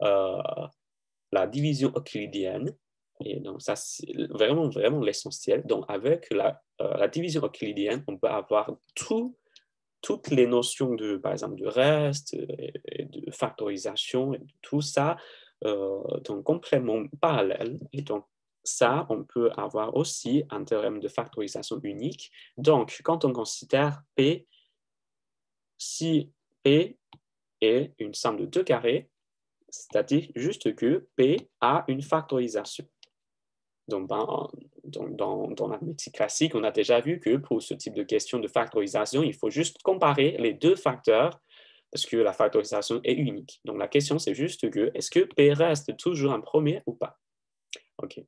la division euclidienne. Et donc, ça, c'est vraiment, vraiment l'essentiel. Donc, avec la division euclidienne, on peut avoir toutes les notions, par exemple, de reste et de factorisation et de tout ça, donc complètement parallèle. Et donc, ça, on peut avoir aussi un théorème de factorisation unique. Donc, quand on considère P, si P est une somme de 2 carrés, c'est-à-dire juste que P a une factorisation. Donc, dans l'arithmétique classique, on a déjà vu que pour ce type de question de factorisation, il faut juste comparer les deux facteurs parce que la factorisation est unique. Donc, la question, c'est juste que est-ce que P reste toujours un premier ou pas? OK.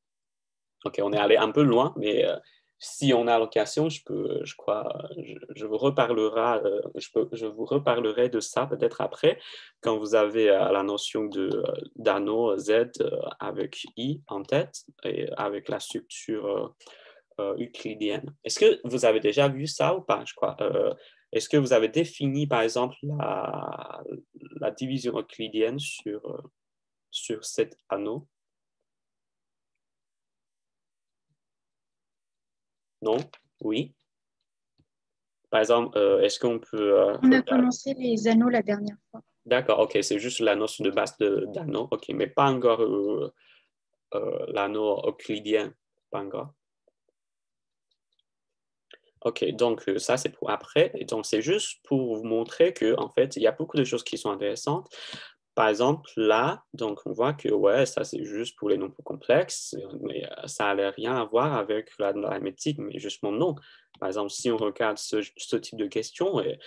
OK, on est allé un peu loin, mais si on a l'occasion, je crois, je vous reparlerai, je vous reparlerai de ça peut-être après, quand vous avez la notion d'anneau Z avec I en tête et avec la structure euclidienne. Est-ce que vous avez déjà vu ça ou pas, je crois? Est-ce que vous avez défini, par exemple, la division euclidienne sur cet anneau? Non? Oui? Par exemple, est-ce qu'on peut On a commencé les anneaux la dernière fois. D'accord, ok, c'est juste la notion de base d'anneau, ok, mais pas encore l'anneau euclidien, pas encore. Ok, donc ça c'est pour après, et donc c'est juste pour vous montrer que en fait il y a beaucoup de choses qui sont intéressantes. Par exemple, là, donc on voit que ouais, ça c'est juste pour les nombres complexes, mais ça n'a rien à voir avec l'arithmétique, mais justement non. Par exemple, si on regarde ce type de questions, et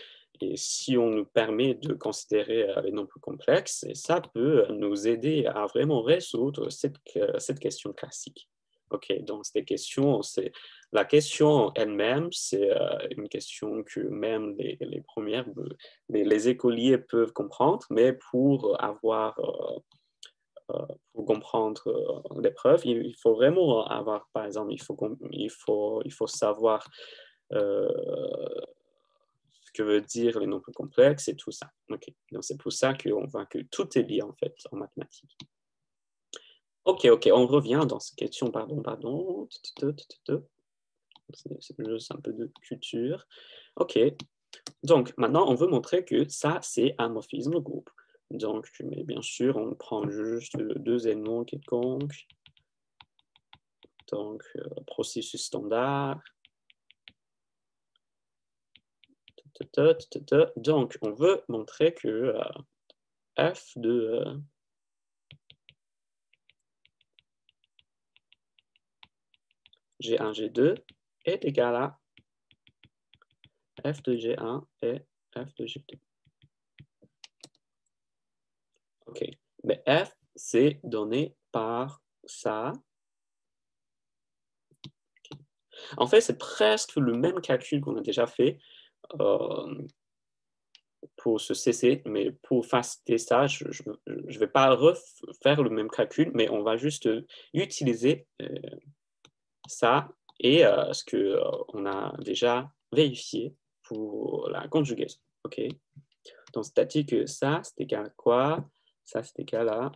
si on nous permet de considérer les nombres complexes, et ça peut nous aider à vraiment résoudre cette question classique. Ok, donc la question elle-même, c'est une question que même les premières les écoliers peuvent comprendre, mais pour comprendre l'épreuve, il faut vraiment avoir, par exemple, il faut savoir ce que veut dire les nombres complexes et tout ça. Okay. Donc c'est pour ça qu'on voit que tout est lié en fait en mathématiques. Ok, on revient dans cette question, pardon. C'est juste un peu de culture. Ok, donc maintenant on veut montrer que ça c'est un morphisme groupe. Donc, mais bien sûr, on prend juste deux éléments quelconques. Donc, processus standard. Donc, on veut montrer que f de G1, G2 est égal à f de G1 et f de G2. OK. Mais f, c'est donné par ça. Okay. En fait, c'est presque le même calcul qu'on a déjà fait pour ce CC, mais pour faciliter ça, je ne vais pas refaire le même calcul, mais on va juste utiliser ça et ce qu'on a déjà vérifié pour la conjugaison. OK? Donc, c'est-à-dire que ça, c'est égal à quoi? Ça, c'est égal à...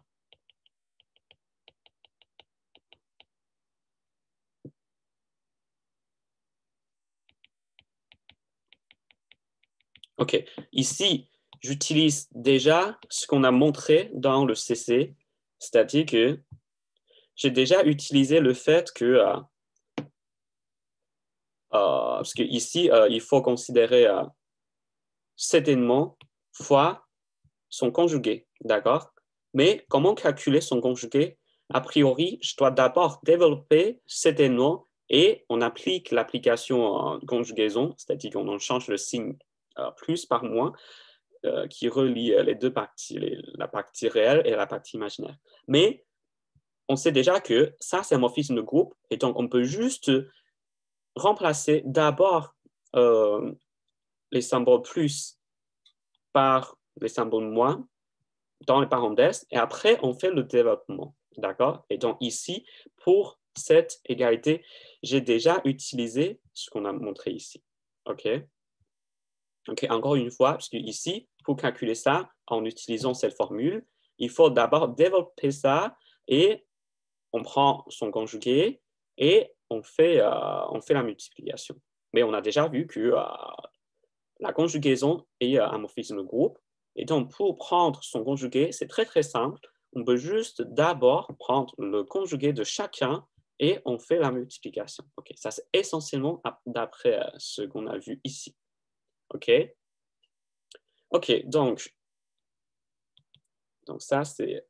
OK. Ici, j'utilise déjà ce qu'on a montré dans le CC, c'est-à-dire que j'ai déjà utilisé le fait que... parce qu'ici, il faut considérer cet élément fois son conjugué, d'accord? Mais comment calculer son conjugué? A priori, je dois d'abord développer cet élément et on applique l'application conjugaison, c'est-à-dire qu'on en change le signe plus par moins, qui relie les deux parties, la partie réelle et la partie imaginaire. Mais on sait déjà que ça, c'est un morphisme de groupe, et donc on peut juste remplacer d'abord les symboles plus par les symboles moins dans les parenthèses, et après, on fait le développement. D'accord? Et donc ici, pour cette égalité, j'ai déjà utilisé ce qu'on a montré ici. OK? OK, encore une fois, parce que ici, pour calculer ça en utilisant cette formule, il faut d'abord développer ça et on prend son conjugué et on fait la multiplication. Mais on a déjà vu que la conjugaison est un morphisme de groupe. Et donc, pour prendre son conjugué, c'est très, très simple. On peut juste d'abord prendre le conjugué de chacun et on fait la multiplication. OK, ça, c'est essentiellement d'après ce qu'on a vu ici. OK? OK, donc ça, c'est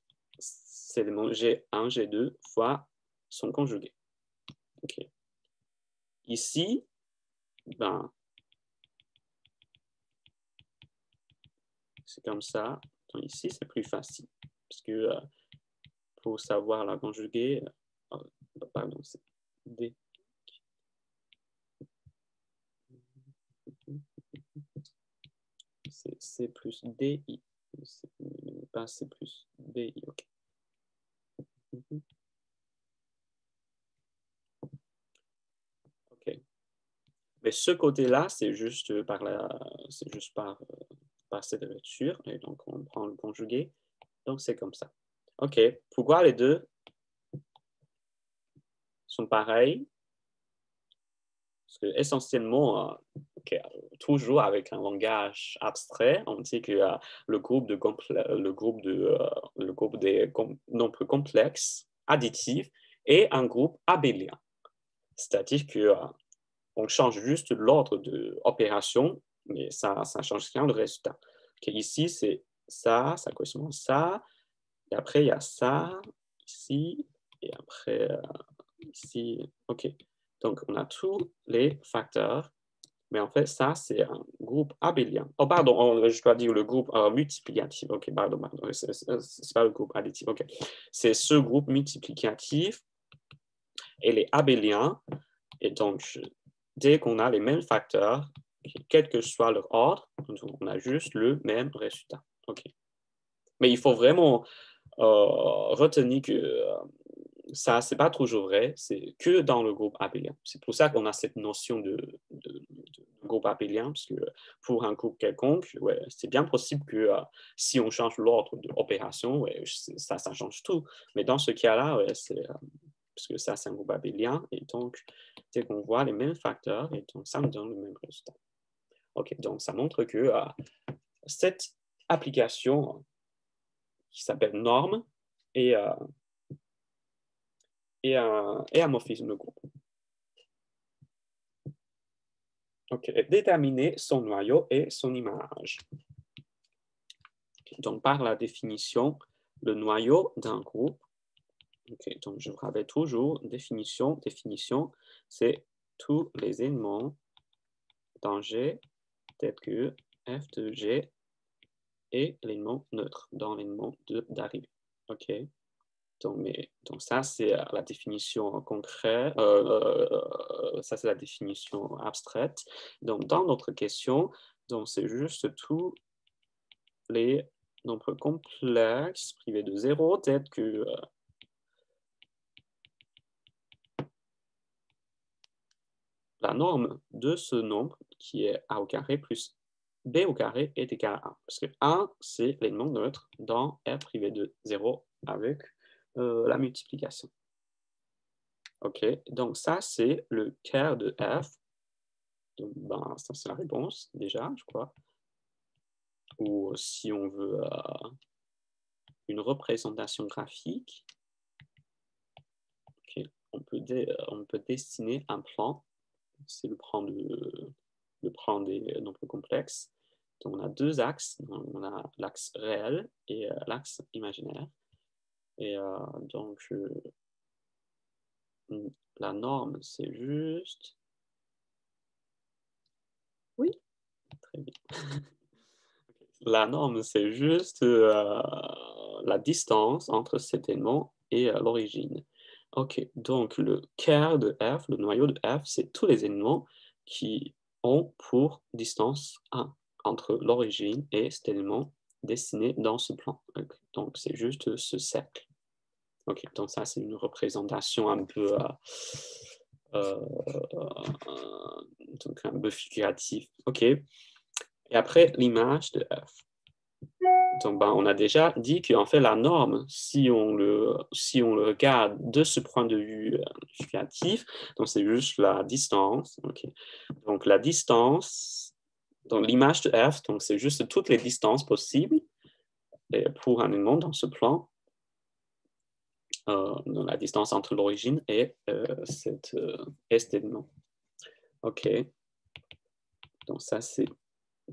l'élément G1, G2 fois son conjugué. OK. Ici, ben, c'est comme ça. Donc ici, c'est plus facile. Parce que pour savoir la conjuguée, pardon, c'est D. C'est C plus DI. Pas C plus DI, OK. OK. Mais ce côté-là, c'est juste par cette lecture. Et donc, on prend le conjugué. Donc, c'est comme ça. OK. Pourquoi les deux sont pareils? Parce que essentiellement, toujours avec un langage abstrait, on dit que le groupe des nombres complexes additifs est un groupe abélien. C'est-à-dire que on change juste l'ordre d'opération, mais ça ne change rien le résultat. Okay, ici, c'est ça correspond à ça, et après, il y a ça, ici, et après, ici. OK. Donc, on a tous les facteurs, mais en fait, ça, c'est un groupe abélien. Oh, pardon, je dois dire le groupe multiplicatif. OK, pardon. C'est pas le groupe additif. OK. C'est ce groupe multiplicatif et les abéliens. Et donc, dès qu'on a les mêmes facteurs, quel que soit leur ordre, on a juste le même résultat. OK. Mais il faut vraiment retenir que ça, ce n'est pas toujours vrai, c'est que dans le groupe abélien. C'est pour ça qu'on a cette notion de groupe abélien, parce que pour un groupe quelconque, ouais, c'est bien possible que si on change l'ordre d'opération, ouais, ça change tout. Mais dans ce cas-là, ouais, parce que ça, c'est un groupe abélien, et donc, dès qu'on voit les mêmes facteurs, et donc ça nous donne le même résultat. OK, donc ça montre que cette application qui s'appelle norme et un morphisme de groupe. OK. Déterminer son noyau et son image. Donc, par la définition, le noyau d'un groupe, okay, donc je vous rappelle toujours, définition, c'est tous les éléments dans G tels que f de G et l'élément neutre dans l'élément d'arrivée. OK. Donc ça, c'est la définition concrète, ça, c'est la définition abstraite. Donc, dans notre question, c'est juste tous les nombres complexes privés de 0, tels que la norme de ce nombre qui est a au carré plus b au carré est égal à 1. Parce que 1, c'est l'élément neutre dans R privé de 0 avec la multiplication. OK, donc ça, c'est le quart de F. Donc, ben, ça, c'est la réponse, déjà, je crois. Ou si on veut une représentation graphique, okay, on peut dessiner un plan. C'est le plan des nombres complexes. Donc, on a deux axes. On a l'axe réel et l'axe imaginaire. Et donc, la norme, c'est juste... Oui, très bien. La norme, c'est juste la distance entre cet élément et l'origine. OK, donc le quart de F, le noyau de F, c'est tous les éléments qui ont pour distance 1 entre l'origine et cet élément dessiné dans ce plan. Okay. Donc, c'est juste ce cercle. OK, donc ça, c'est une représentation un peu, donc un peu figurative. OK, et après, l'image de F. Donc, ben, on a déjà dit qu'en fait, la norme, si on le regarde de ce point de vue figuratif, donc c'est juste la distance. Okay. Donc, la distance, donc l'image de F, donc c'est juste toutes les distances possibles pour un élément dans ce plan. Donc la distance entre l'origine et cet élément. OK. Donc, ça, c'est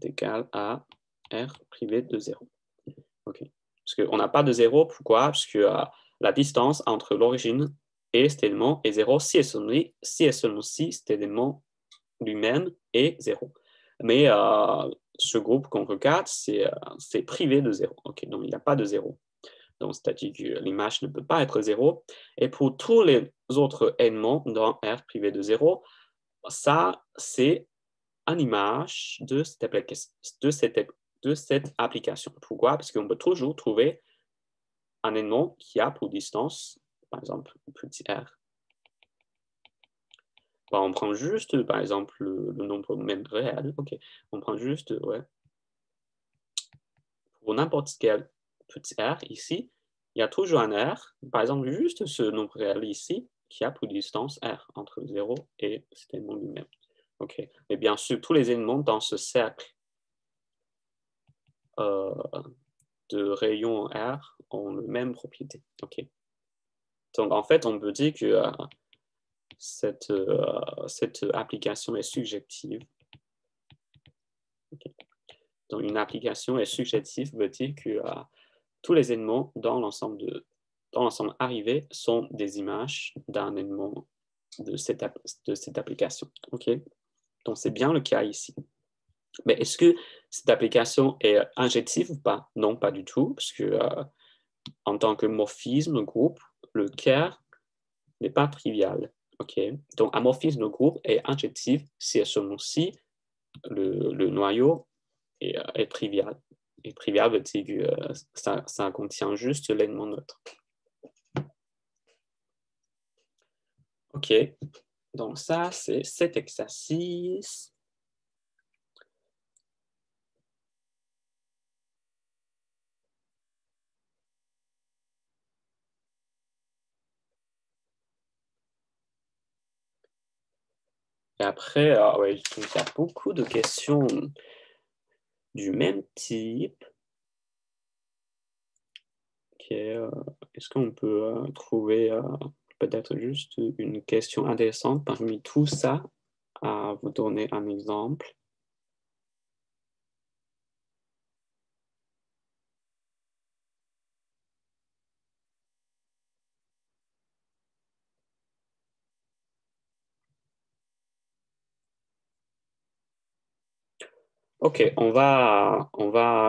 égal à R privé de 0. OK. Parce qu'on n'a pas de 0, pourquoi? Parce que la distance entre l'origine et cet élément est 0 si et seulement si cet élément lui-même est 0. Mais ce groupe qu'on regarde, c'est privé de 0. OK, donc il n'y a pas de 0. Donc, c'est-à-dire que l'image ne peut pas être 0. Et pour tous les autres éléments dans R privé de 0, ça, c'est une image de cette application. Pourquoi? Parce qu'on peut toujours trouver un élément qui a pour distance, par exemple, petit r. Bon, on prend juste, par exemple, le nombre même réel. OK. On prend juste, ouais. Pour n'importe quel petit r ici, il y a toujours un r. Par exemple, juste ce nombre réel ici, qui a pour distance r entre 0 et cet élément lui-même. OK. Mais bien sûr, tous les éléments dans ce cercle de rayon R ont la même propriété. Okay. Donc, en fait, on peut dire que cette application est subjective. Okay. Donc, une application est subjective veut dire que tous les éléments dans l'ensemble arrivé sont des images d'un élément de cette application. Okay. Donc, c'est bien le cas ici. Mais est-ce que cette application est injective ou pas? Non, pas du tout, parce que en tant que morphisme groupe, le quart n'est pas trivial. Okay? Donc, un morphisme groupe est injectif si et seulement si le noyau est trivial. Et trivial veut dire que ça contient juste l'élément neutre. OK. Donc, ça, c'est cet exercice. Et après, ouais, il y a beaucoup de questions du même type. Okay, est-ce qu'on peut trouver peut-être juste une question intéressante parmi tout ça à vous donner un exemple? OK, on va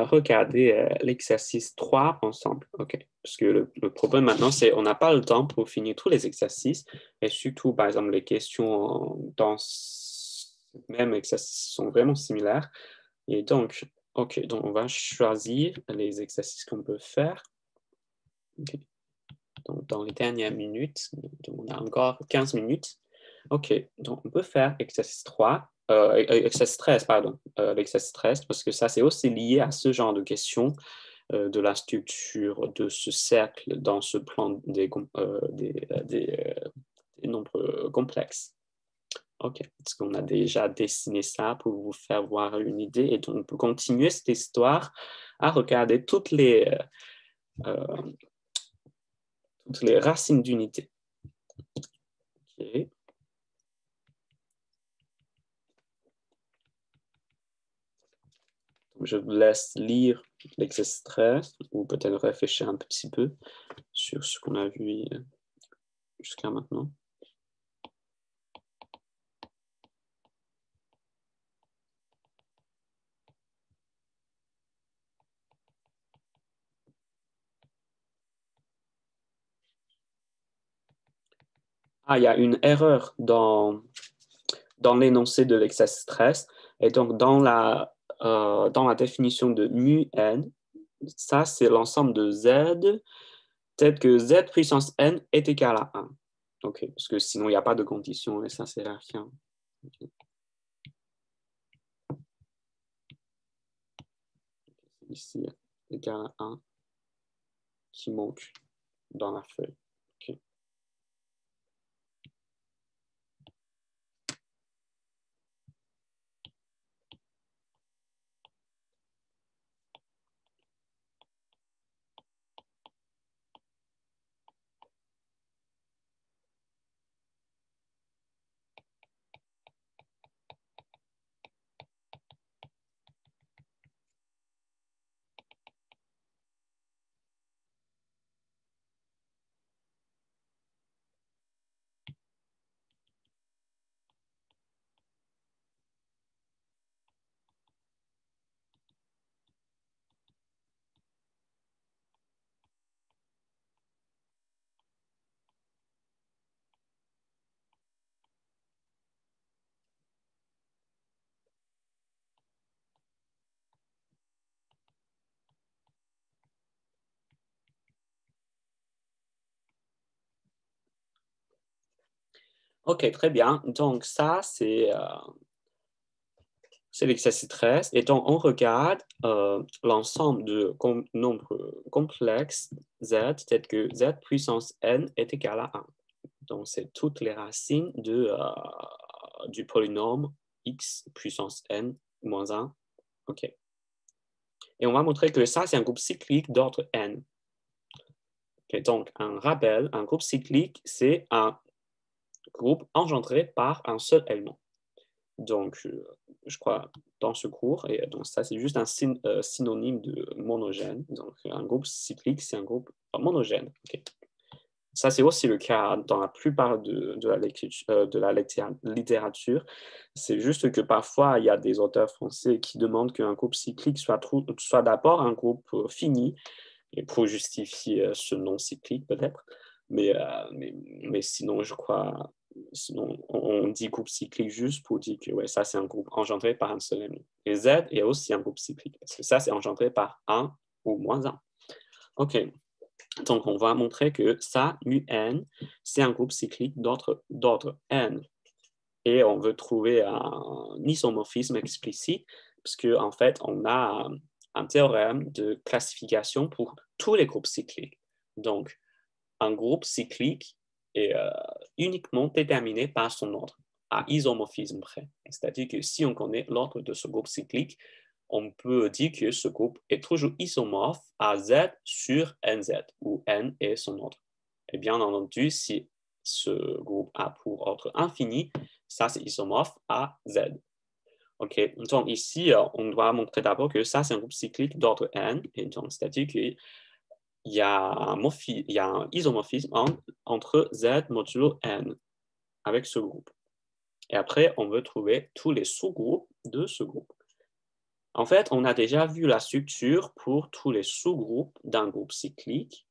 regarder l'exercice 3 ensemble. OK, parce que le problème maintenant, c'est qu'on n'a pas le temps pour finir tous les exercices. Et surtout, par exemple, les questions dans ce même exercice sont vraiment similaires. Et donc, OK, donc on va choisir les exercices qu'on peut faire. OK. Donc, dans les dernières minutes, donc on a encore 15 minutes. OK, donc on peut faire exercice 3, exercice 13, pardon, l'exercice 13, parce que ça, c'est aussi lié à ce genre de questions de la structure de ce cercle dans ce plan des nombres complexes. OK, parce qu'on a déjà dessiné ça pour vous faire voir une idée. Et donc, on peut continuer cette histoire à regarder toutes les racines d'unité. OK. Je vous laisse lire l'exercice 13 ou peut-être réfléchir un petit peu sur ce qu'on a vu jusqu'à maintenant. Ah, il y a une erreur dans l'énoncé de l'exercice 13. Et donc, dans la définition de mu n, ça, c'est l'ensemble de z, tel que z puissance n est égal à 1. OK, parce que sinon, il n'y a pas de condition et ça, c'est rien. Okay. Ici, égal à 1 qui manque dans la feuille. Okay. OK, très bien. Donc, ça, c'est l'exercice 13. Et donc, on regarde l'ensemble de nombres complexes z, tel que z puissance n est égal à 1. Donc, c'est toutes les racines du polynôme x puissance n moins 1. OK. Et on va montrer que ça, c'est un groupe cyclique d'ordre n. Okay, donc, un rappel, un groupe cyclique, c'est un groupe engendré par un seul élément. Donc, je crois, dans ce cours, et donc ça, c'est juste un synonyme de monogène. Donc, un groupe cyclique, c'est un groupe monogène. Okay. Ça, c'est aussi le cas dans la plupart de la littérature. C'est juste que parfois, il y a des auteurs français qui demandent qu'un groupe cyclique soit d'abord un groupe fini, et pour justifier ce nom cyclique peut-être. Mais sinon, je crois, sinon, on dit groupe cyclique juste pour dire que ouais, ça, c'est un groupe engendré par un seul élément. Et Z est aussi un groupe cyclique, parce que ça, c'est engendré par 1 ou moins 1. OK. Donc, on va montrer que ça, mu n, c'est un groupe cyclique d'ordre n. Et on veut trouver un isomorphisme explicite, parce qu'en fait, on a un théorème de classification pour tous les groupes cycliques. Donc, un groupe cyclique est uniquement déterminé par son ordre, à isomorphisme près. C'est-à-dire que si on connaît l'ordre de ce groupe cyclique, on peut dire que ce groupe est toujours isomorphe à Z sur NZ, où N est son ordre. Et bien entendu, si ce groupe a pour ordre infini, ça c'est isomorphe à Z. OK, donc ici, on doit montrer d'abord que ça c'est un groupe cyclique d'ordre N, et donc c'est-à-dire qu'il y a un isomorphisme entre Z modulo N avec ce groupe. Et après, on veut trouver tous les sous-groupes de ce groupe. En fait, on a déjà vu la structure pour tous les sous-groupes d'un groupe cyclique.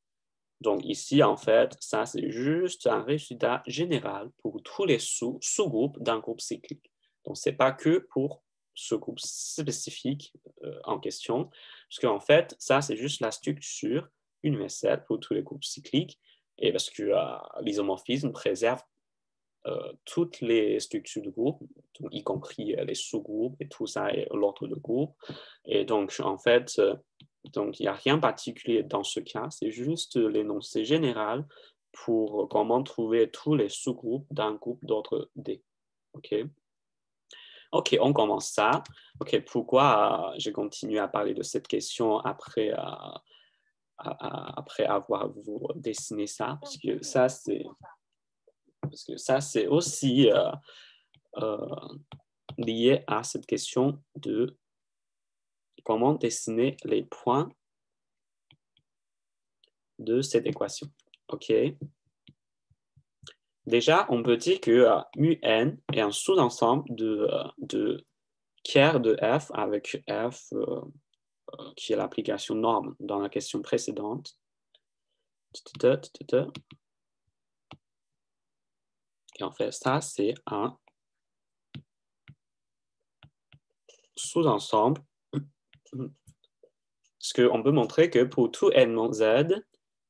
Donc ici, en fait, ça, c'est juste un résultat général pour tous les sous-groupes d'un groupe cyclique. Donc, ce n'est pas que pour sous-groupe spécifique en question, parce qu'en fait, ça, c'est juste la structure universelle pour tous les groupes cycliques, et parce que l'isomorphisme préserve toutes les structures de groupe, y compris les sous-groupes et tout ça, et l'ordre de groupe. Et donc, en fait, donc, il n'y a rien de particulier dans ce cas, c'est juste l'énoncé général pour comment trouver tous les sous-groupes d'un groupe d'ordre D. OK? OK, on commence ça. OK, pourquoi j'ai continué à parler de cette question après avoir dessiné ça? Parce que ça, c'est aussi lié à cette question de comment dessiner les points de cette équation. OK? Déjà, on peut dire que mu n est un sous-ensemble de tiers de f avec f qui est l'application norme dans la question précédente. Et en fait, ça, c'est un sous-ensemble. Parce qu'on peut montrer que pour tout n z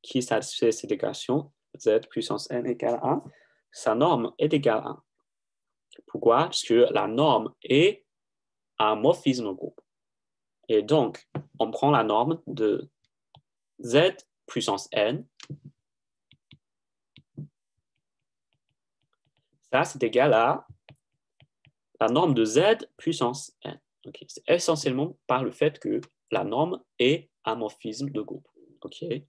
qui satisfait cette équation, z puissance n égale 1, sa norme est égale à 1. Pourquoi? Parce que la norme est un morphisme groupe. Et donc, on prend la norme de z puissance n. Ça, c'est égal à la norme de z puissance n. Okay. C'est essentiellement par le fait que la norme est un morphisme de groupe. Okay.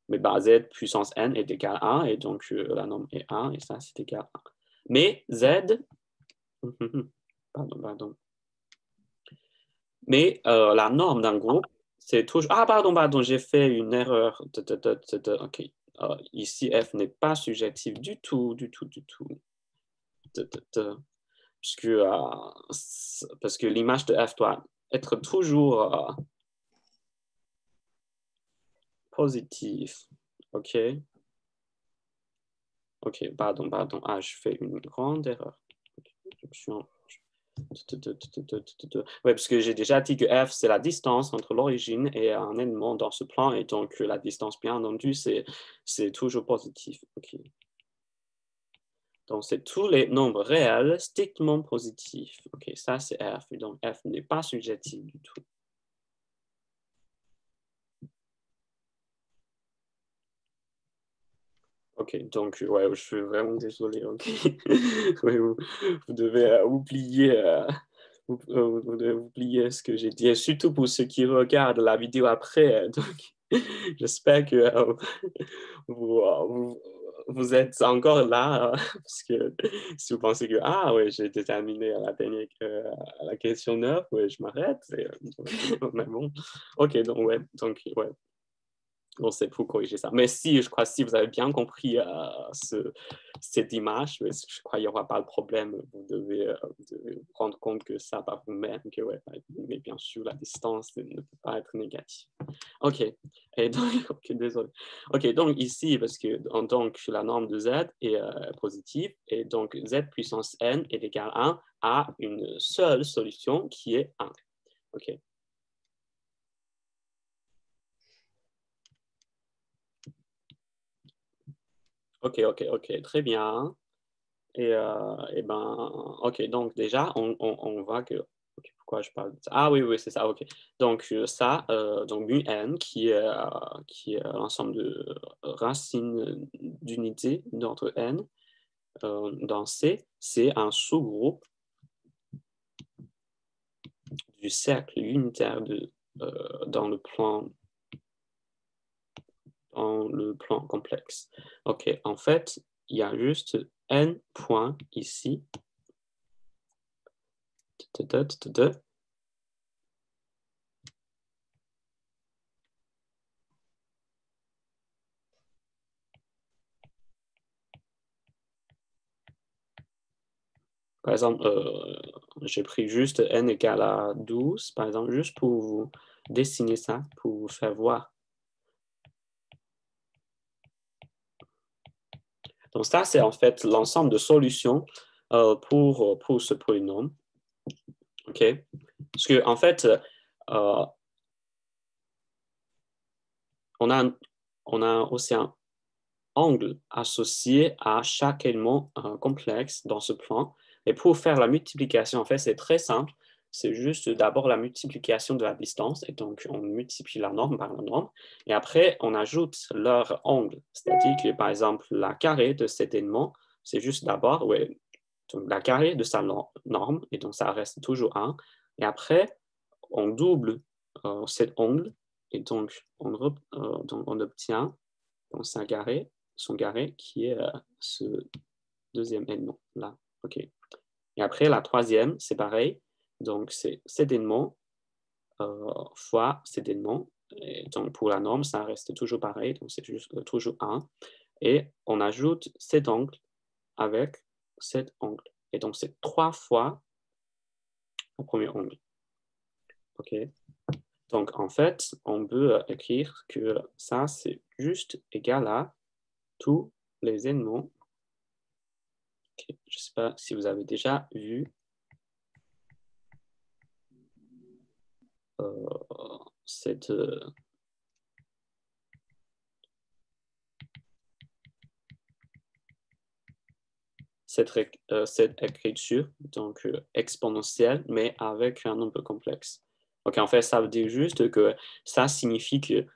Mais bah, z puissance n est égal à 1, et donc la norme est 1, et ça, c'est égal à 1. Mais z... pardon. Mais la norme d'un groupe, c'est toujours... Ah, pardon, j'ai fait une erreur. OK. Ici, f n'est pas surjectif du tout. Parce que l'image de f doit être toujours positive. OK. OK, pardon. Ah, je fais une grande erreur. Oui, parce que j'ai déjà dit que f, c'est la distance entre l'origine et un élément dans ce plan, et donc la distance, bien entendu, c'est toujours positif. Okay. Donc, c'est tous les nombres réels strictement positifs. OK, ça, c'est f. Et donc, f n'est pas surjectif du tout. OK, donc, ouais, je suis vraiment désolé. OK. Oui, vous devez oublier... Vous devez oublier ce que j'ai dit, et surtout pour ceux qui regardent la vidéo après. Donc, j'espère que vous êtes encore là, parce que si vous pensez que, ah oui, j'ai déterminé à la question 9, ouais, je m'arrête. Mais bon, ok, donc ouais, bon, c'est pour corriger ça. Mais si, je crois, si vous avez bien compris cette image, je crois qu'il n'y aura pas de problème. Vous devez vous rendre compte que ça par vous-même, que ouais, mais bien sûr, la distance ne peut pas être négative. OK. Et donc, OK, désolé. OK, donc ici, parce que donc, la norme de z est positive, et donc z puissance n est égal à 1 à une seule solution qui est 1. OK. OK, très bien. Et ben, OK, donc déjà, on voit que... Okay, pourquoi je parle de ça? Ah oui, c'est ça, OK. Donc ça, donc mu n, qui est l'ensemble de racines d'unité d'ordre n dans C, c'est un sous-groupe du cercle unitaire dans le plan complexe. OK, en fait, il y a juste n points ici. Par exemple, j'ai pris juste n égale à 12, par exemple, juste pour vous dessiner ça, pour vous faire voir. Donc ça, c'est en fait l'ensemble de solutions pour ce polynôme. OK? Parce que en fait, on a aussi un angle associé à chaque élément complexe dans ce plan. Et pour faire la multiplication, en fait, c'est très simple. C'est juste d'abord la multiplication de la distance. Et donc, on multiplie la norme par la norme. Et après, on ajoute leur angle. C'est-à-dire que, par exemple, la carré de cet élément, c'est juste d'abord donc, la carré de sa norme. Et donc, ça reste toujours 1. Et après, on double cet angle. Et donc, on obtient donc, son carré qui est ce deuxième élément là. OK. Et après, la troisième, c'est pareil. Donc, c'est cet élément fois cet élément. Et donc, pour la norme, ça reste toujours pareil. Donc, c'est juste toujours 1. Et on ajoute cet angle avec cet angle. Et donc, c'est 3 fois le premier angle. OK. Donc, en fait, on peut écrire que ça, c'est juste égal à tous les éléments. Okay. Je ne sais pas si vous avez déjà vu cette écriture, donc exponentielle, mais avec un nombre complexe. Donc, en fait, ça veut dire juste que ça signifie que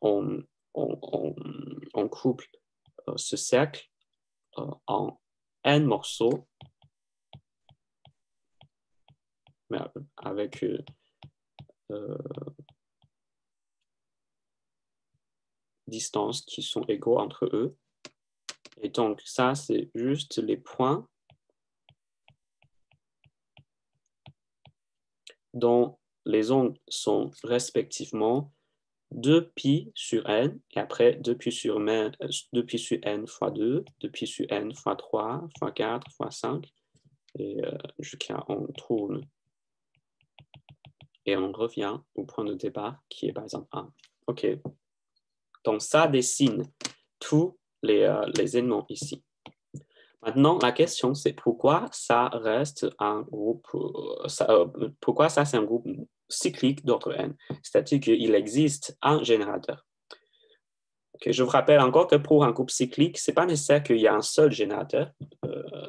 on couple ce cercle en n morceaux, mais avec distances qui sont égaux entre eux. Et donc, ça, c'est juste les points dont les angles sont respectivement 2π sur n, et après 2π sur n fois 2, 2π sur n fois 3, fois 4, fois 5, et jusqu'à on tourne. Et on revient au point de départ qui est par exemple 1. OK. Donc, ça dessine tous les éléments ici. Maintenant, la question, c'est pourquoi ça reste un groupe, pourquoi ça, c'est un groupe cyclique d'ordre n, c'est-à-dire qu'il existe un générateur. Okay, je vous rappelle encore que pour un groupe cyclique, ce n'est pas nécessaire qu'il y ait un seul générateur,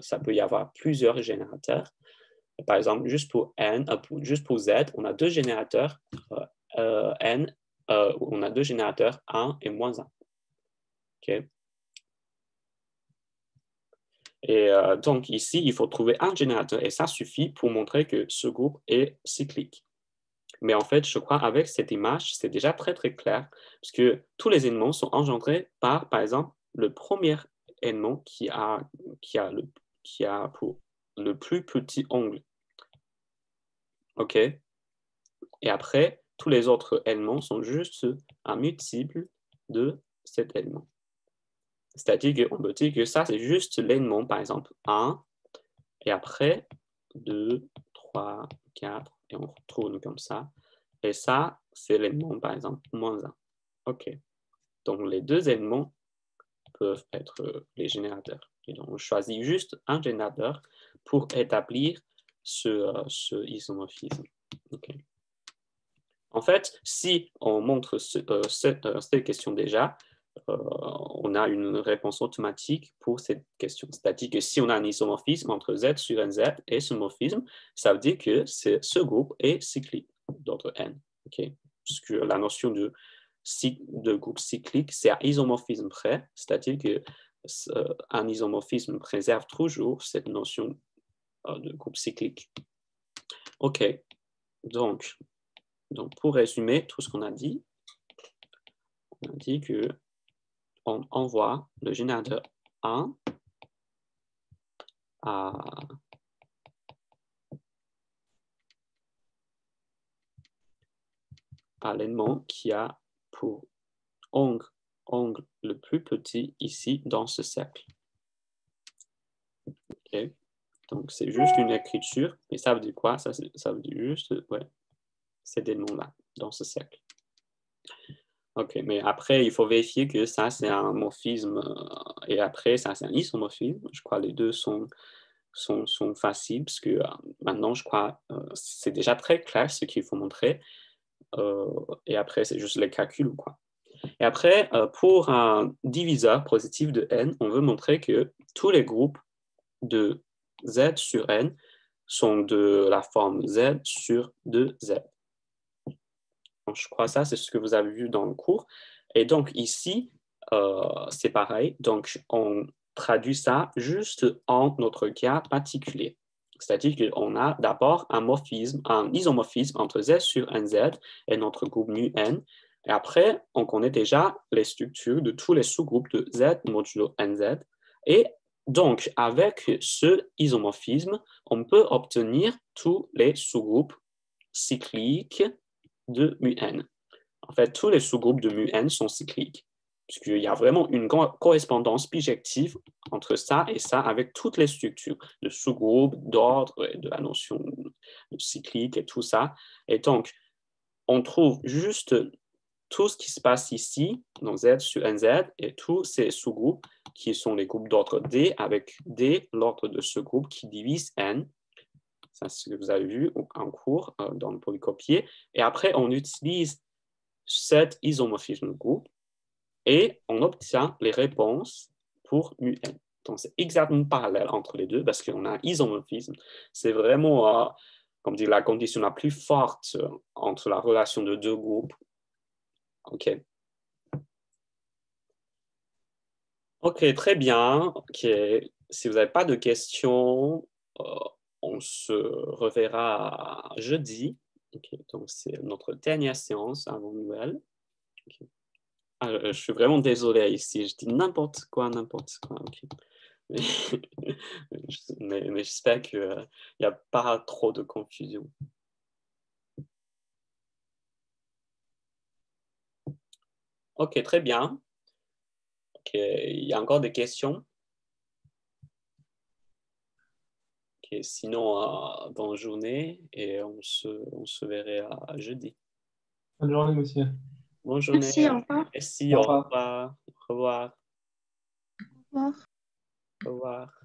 ça peut y avoir plusieurs générateurs. Par exemple, juste pour Z, on a deux générateurs n, on a deux générateurs 1 et moins 1. Okay. Et donc ici, il faut trouver un générateur et ça suffit pour montrer que ce groupe est cyclique. Mais en fait, je crois avec cette image, c'est déjà très très clair parce que tous les éléments sont engendrés par exemple, le premier élément qui a pour le plus petit angle. OK? Et après, tous les autres éléments sont juste un multiple de cet élément. C'est-à-dire qu'on peut dire que ça, c'est juste l'élément, par exemple, 1, et après, 2, 3, 4, et on retourne comme ça. Et ça, c'est l'élément, par exemple, moins 1. OK. Donc, les deux éléments peuvent être les générateurs. Et donc, on choisit juste un générateur pour établir ce isomorphisme. OK. En fait, si on montre cette question déjà, on a une réponse automatique pour cette question. C'est-à-dire que si on a un isomorphisme entre Z sur NZ et ce morphisme, ça veut dire que ce groupe est cyclique d'ordre n. Okay? Parce que la notion de groupe cyclique, c'est à isomorphisme près, c'est-à-dire qu'un isomorphisme préserve toujours cette notion de groupe cyclique. OK. Donc, pour résumer tout ce qu'on a dit, on a dit que on envoie le générateur 1 à l'élément qui a pour angle le plus petit ici dans ce cercle. Okay. Donc, c'est juste une écriture, mais ça veut dire quoi? Ça veut dire juste cet élément-là, dans ce cercle. OK, mais après, il faut vérifier que ça, c'est un morphisme, et après, ça, c'est un isomorphisme. Je crois que les deux sont sont faciles parce que maintenant, je crois, c'est déjà très clair ce qu'il faut montrer. Et après, c'est juste les calculs, quoi. Et après, pour un diviseur positif de n, on veut montrer que tous les groupes de z sur n sont de la forme z sur 2z. Donc, je crois que ça, c'est ce que vous avez vu dans le cours. Et donc, ici, c'est pareil. Donc, on traduit ça juste en notre cas particulier. C'est-à-dire qu'on a d'abord un isomorphisme entre z sur nz et notre groupe mu n. Et après, on connaît déjà les structures de tous les sous-groupes de z modulo nz. Et donc, avec ce isomorphisme, on peut obtenir tous les sous-groupes cycliques de mu n. En fait, tous les sous-groupes de mu n sont cycliques, puisqu'il y a vraiment une correspondance bijective entre ça et ça avec toutes les structures de sous-groupes, d'ordre, de la notion de cyclique et tout ça. Et donc, on trouve juste tout ce qui se passe ici, donc Z sur NZ, et tous ces sous-groupes qui sont les groupes d'ordre D, avec D, l'ordre de ce groupe qui divise N. Ça, c'est ce que vous avez vu en cours dans le polycopier. Et après, on utilise cet isomorphisme de groupe et on obtient les réponses pour mu n. Donc, c'est exactement parallèle entre les deux parce qu'on a un isomorphisme. C'est vraiment, comme dire, la condition la plus forte entre la relation de deux groupes. OK. OK, très bien. Okay. Si vous n'avez pas de questions, on se reverra jeudi. Okay. Donc, c'est notre dernière séance avant Noël. Okay. Je suis vraiment désolé ici. Je dis n'importe quoi. Okay. Mais j'espère qu'il n'y a pas trop de confusion. OK, très bien. OK, il y a encore des questions? OK, sinon, bonne journée et on se verrait à jeudi. Bonne journée, monsieur. Bonne journée. Merci, au revoir. Merci, au revoir. Au revoir. Au revoir. Au revoir.